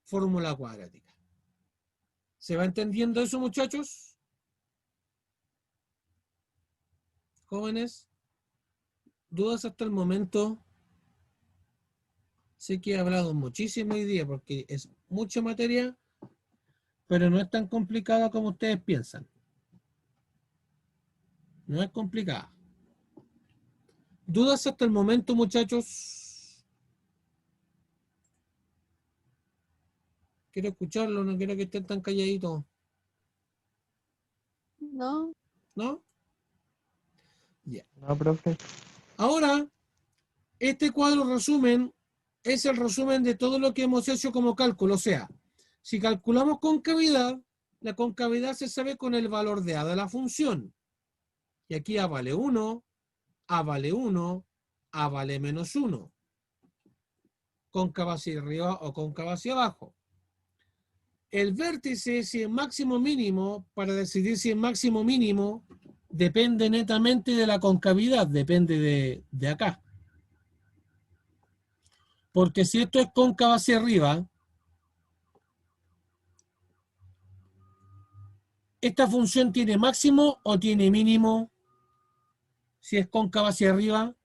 fórmula cuadrática. ¿Se va entendiendo eso, muchachos? Jóvenes, ¿dudas hasta el momento? Sé que he hablado muchísimo hoy día porque es mucha materia, pero no es tan complicada como ustedes piensan. No es complicada. ¿Dudas hasta el momento, muchachos? Quiero escucharlo, no quiero que estén tan calladitos. No, ¿No? Ya. No, profe. Ahora Este cuadro resumen es el resumen de todo lo que hemos hecho como cálculo. O sea, si calculamos concavidad, la concavidad se sabe con el valor de A de la función. Y aquí A vale 1, A vale 1, A vale menos 1. Cóncava hacia arriba o cóncava hacia abajo. El vértice, si es máximo o mínimo, para decidir si es máximo o mínimo, depende netamente de la concavidad, depende de acá. Porque si esto es cóncava hacia arriba, ¿esta función tiene máximo o tiene mínimo? Si es cóncava hacia arriba,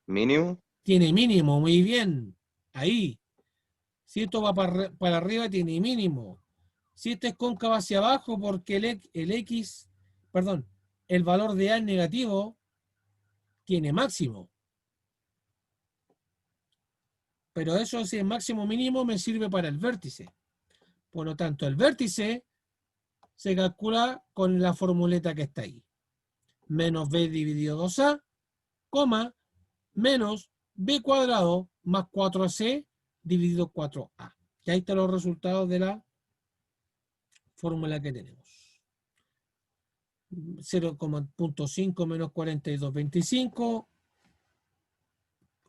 Mínimo. tiene mínimo, muy bien. Ahí. Si esto va para arriba, tiene mínimo. Si esto es cóncava hacia abajo, porque el X, perdón, el valor de A es negativo, tiene máximo. Pero eso, si es máximo o mínimo, me sirve para el vértice. Por lo tanto, el vértice se calcula con la formuleta que está ahí. Menos B dividido 2A, coma, menos B cuadrado más 4C dividido 4A. Y ahí están los resultados de la fórmula que tenemos. 0,5 menos 42,25,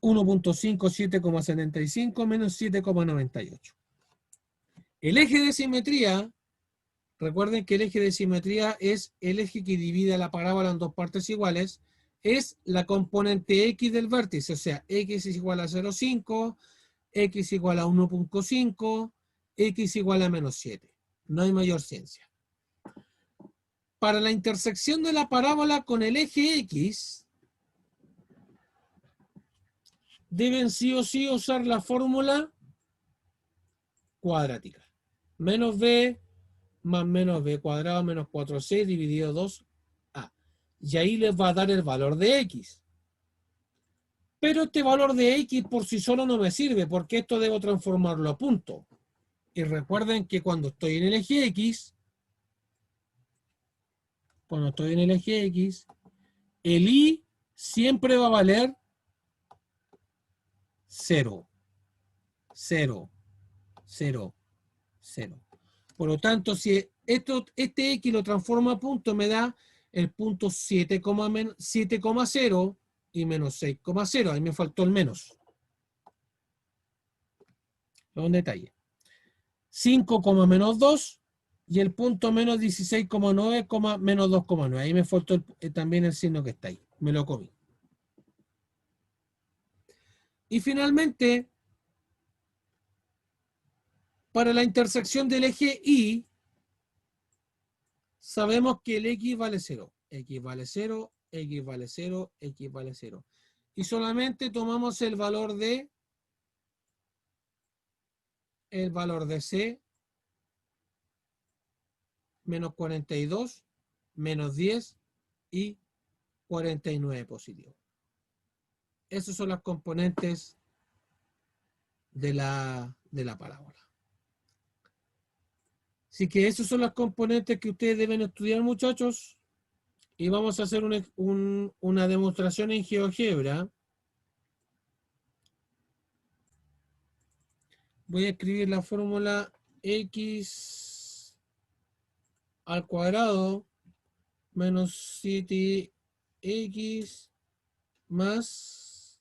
1,5, 7,75 menos 7,98. El eje de simetría, recuerden que el eje de simetría es el eje que divide la parábola en dos partes iguales, es la componente X del vértice, o sea, X es igual a 0,5, X igual a 1,5, X igual a menos 7. No hay mayor ciencia. Para la intersección de la parábola con el eje X, deben sí o sí usar la fórmula cuadrática. Menos B más menos B cuadrado menos 4C dividido 2A. Y ahí les va a dar el valor de X. Pero este valor de X por sí solo no me sirve, porque esto debo transformarlo a punto. Y recuerden que cuando estoy en el eje X, el Y siempre va a valer 0. 0. 0. 0. Por lo tanto, si este X lo transformo a punto, me da el punto 7,0 y menos 6,0. Ahí me faltó el menos. Es un detalle. 5, menos 2 y el punto menos 16,9, menos 2,9. Ahí me faltó también el signo que está ahí. Me lo comí. Y finalmente, para la intersección del eje Y, sabemos que el X vale 0. X vale 0, X vale 0, X vale 0. Y solamente tomamos el valor de C menos 42, menos 10 y 49 positivo. Esas son las componentes de la parábola. Así que esas son las componentes que ustedes deben estudiar, muchachos. Y vamos a hacer una demostración en GeoGebra. Voy a escribir la fórmula X al cuadrado menos 7X más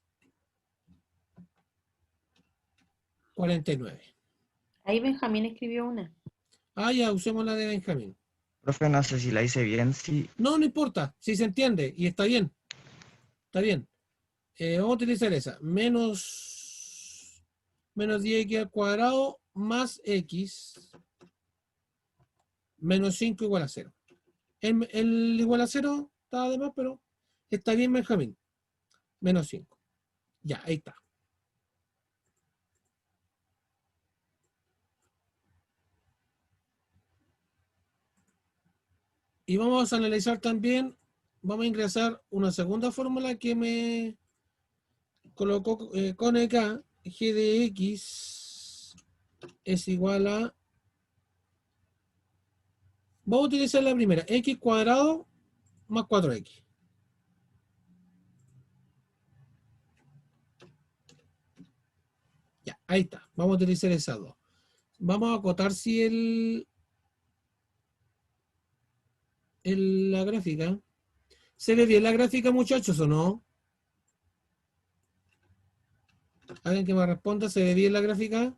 49. Ahí Benjamín escribió una. Ah, ya, usemos la de Benjamín. Profe, no sé si la hice bien, sí. No, no importa, si se entiende y está bien. Está bien. Vamos a utilizar esa. Menos 10x al cuadrado más x menos 5 igual a 0. El igual a 0 está de más, pero está bien, Benjamín. Menos 5. Ya, ahí está. Y vamos a analizar también, vamos a ingresar una segunda fórmula que me colocó con acá, g de x es igual a, vamos a utilizar la primera, x cuadrado más 4x. Ahí está, vamos a utilizar esas dos. Vamos a acotar si la gráfica. ¿Se ve bien la gráfica, muchachos, o no? ¿Alguien que me responda? ¿Se ve bien la gráfica?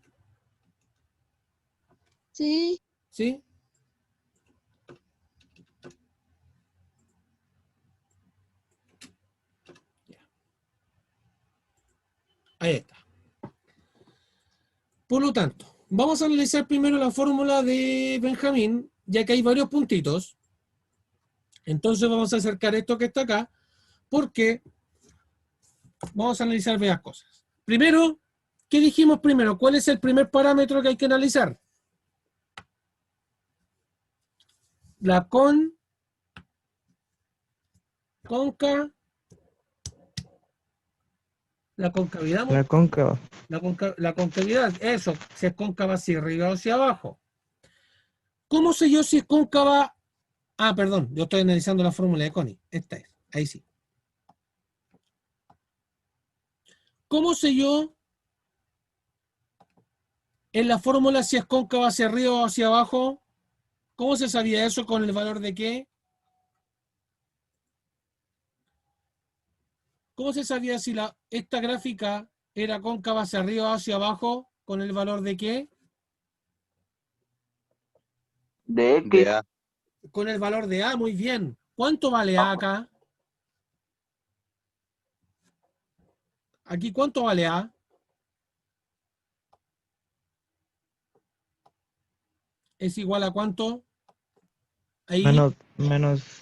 Sí, ¿Sí? Ahí está. Por lo tanto, vamos a analizar primero la fórmula de Benjamín, ya que hay varios puntitos. Entonces vamos a acercar esto que está acá, porque vamos a analizar varias cosas. Primero, ¿qué dijimos primero? ¿Cuál es el primer parámetro que hay que analizar? La la concavidad, La cóncava. la concavidad, eso, si es cóncava hacia arriba o hacia abajo. ¿Cómo sé yo si es cóncava? Ah, perdón, yo estoy analizando la fórmula de Connie. Esta es, ahí sí. ¿Cómo sé yo en la fórmula si es cóncava hacia arriba o hacia abajo? ¿Cómo se sabía eso con el valor de qué? ¿Cómo se sabía si esta gráfica era cóncava hacia arriba o hacia abajo con el valor de qué? De De X. A. Con el valor de A, muy bien. ¿Cuánto vale A acá? Aquí, ¿cuánto vale A? ¿Es igual a cuánto? Ahí, Menos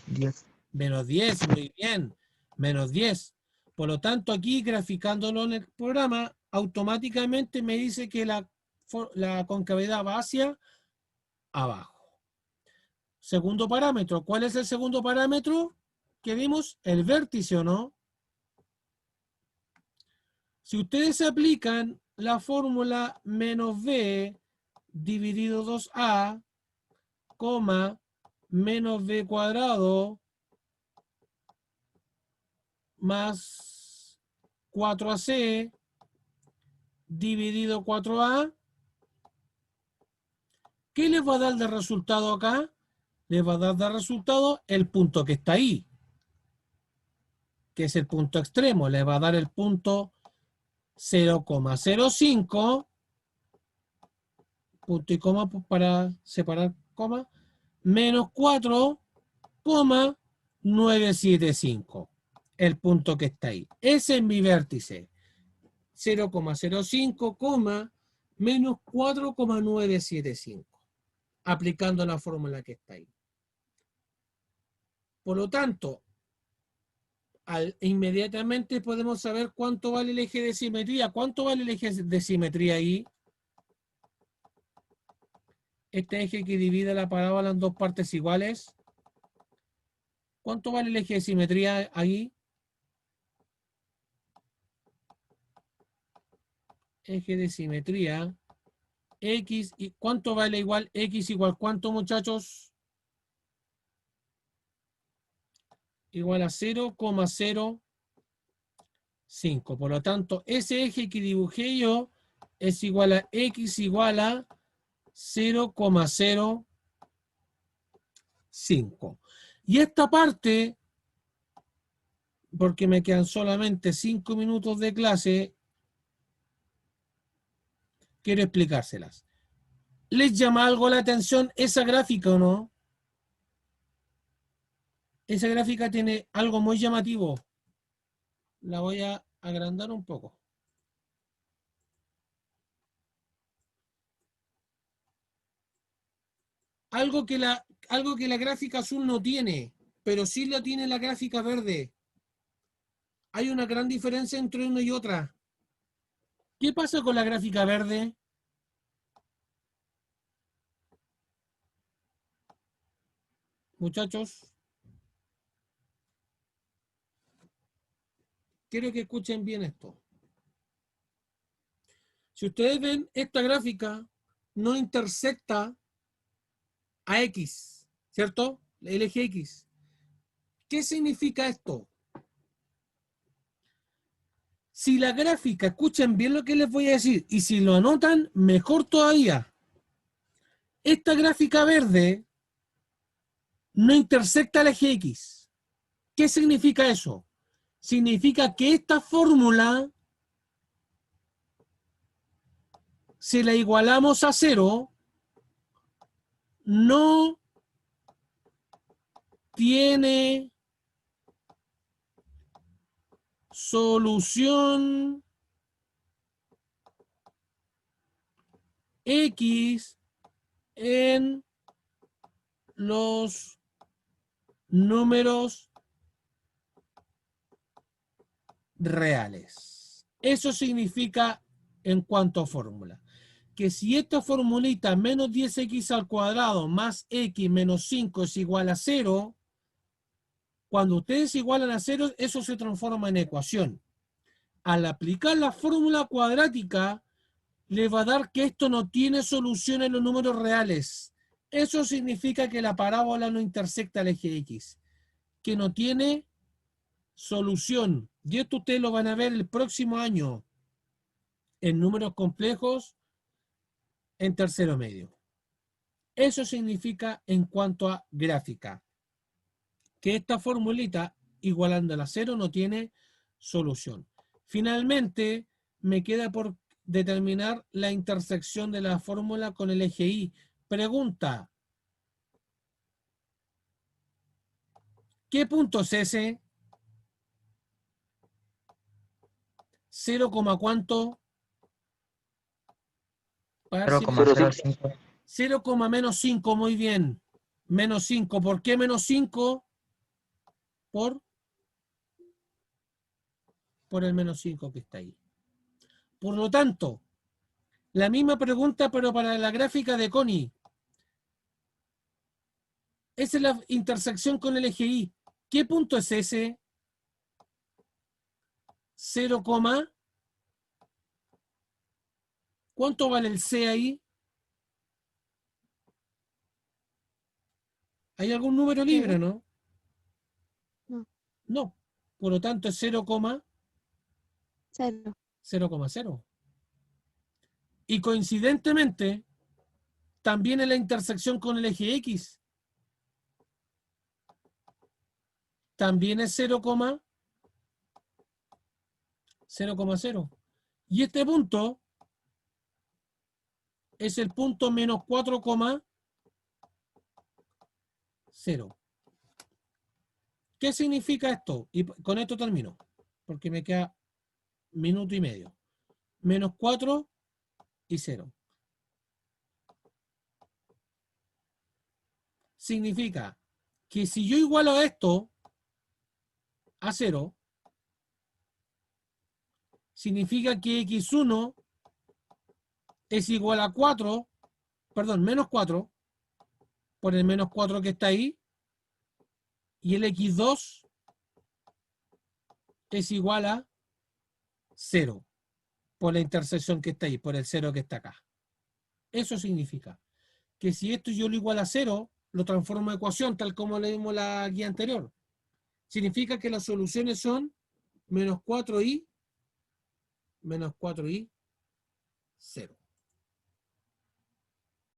10. menos 10, muy bien. Menos 10. Por lo tanto, aquí graficándolo en el programa, automáticamente me dice que la concavidad va hacia abajo. Segundo parámetro. ¿Cuál es el segundo parámetro que vimos? El vértice, ¿o no? Si ustedes aplican la fórmula menos b dividido 2a, coma, menos b cuadrado más 4ac dividido 4a, ¿qué les va a dar de resultado acá? Les va a dar de resultado el punto que está ahí, que es el punto extremo. Les va a dar el punto 0,05, punto y coma para separar coma, menos 4,975. El punto que está ahí. Ese es mi vértice. 0,05, menos 4,975. Aplicando la fórmula que está ahí. Por lo tanto, inmediatamente podemos saber cuánto vale el eje de simetría. ¿Cuánto vale el eje de simetría ahí? Este eje que divide la parábola en dos partes iguales. ¿Cuánto vale el eje de simetría ahí? Eje de simetría. X, y ¿cuánto vale igual? X igual ¿cuánto, muchachos? Igual a 0,05. Por lo tanto, ese eje que dibujé yo es igual a X igual a 0,05. Y esta parte, porque me quedan solamente 5 minutos de clase, quiero explicárselas. ¿Les llama algo la atención esa gráfica o no? Esa gráfica tiene algo muy llamativo. La voy a agrandar un poco. Algo que la gráfica azul no tiene, pero sí lo tiene la gráfica verde. Hay una gran diferencia entre una y otra. ¿Qué pasa con la gráfica verde? Muchachos, quiero que escuchen bien esto. Si ustedes ven, esta gráfica no intersecta a X, ¿cierto? El eje X. ¿Qué significa esto? Si la gráfica, escuchen bien lo que les voy a decir, y si lo anotan, mejor todavía. Esta gráfica verde no intersecta el eje X. ¿Qué significa eso? Significa que esta fórmula, si la igualamos a 0, no tiene solución X en los números reales. Eso significa en cuanto a fórmula. Que si esta formulita menos 10x al cuadrado más x menos 5 es igual a 0, cuando ustedes igualan a 0, eso se transforma en ecuación. Al aplicar la fórmula cuadrática, le va a dar que esto no tiene solución en los números reales. Eso significa que la parábola no intersecta el eje X, que no tiene solución. Y esto ustedes lo van a ver el próximo año en números complejos en tercero medio. Eso significa en cuanto a gráfica, que esta formulita igualándola a 0 no tiene solución. Finalmente, me queda por determinar la intersección de la fórmula con el eje Y. Pregunta: ¿qué punto es ese? 0, ¿cuánto? Para ver si- 0,05. 0, menos 5, muy bien. Menos 5. ¿Por qué menos 5? Por el menos 5 que está ahí. Por lo tanto, la misma pregunta, pero para la gráfica de Connie. Esa es la intersección con el eje Y. ¿Qué punto es ese? 0, ¿cuánto vale el C ahí? ¿Hay algún número libre, no? No. No. Por lo tanto es 0, 0. 0,0. Y coincidentemente, también en la intersección con el eje X, también es 0,0. Y este punto es el punto menos 4,0. ¿Qué significa esto? Y con esto termino, porque me queda minuto y medio. Menos 4 y 0. Significa que si yo igualo a esto a 0, significa que x1 es igual a 4, perdón, menos 4, por el menos 4 que está ahí, y el x2 es igual a 0, por la intersección que está ahí, por el 0 que está acá. Eso significa que si esto yo lo igual a 0, lo transformo en ecuación, tal como leímos la guía anterior. Significa que las soluciones son menos 4y 0.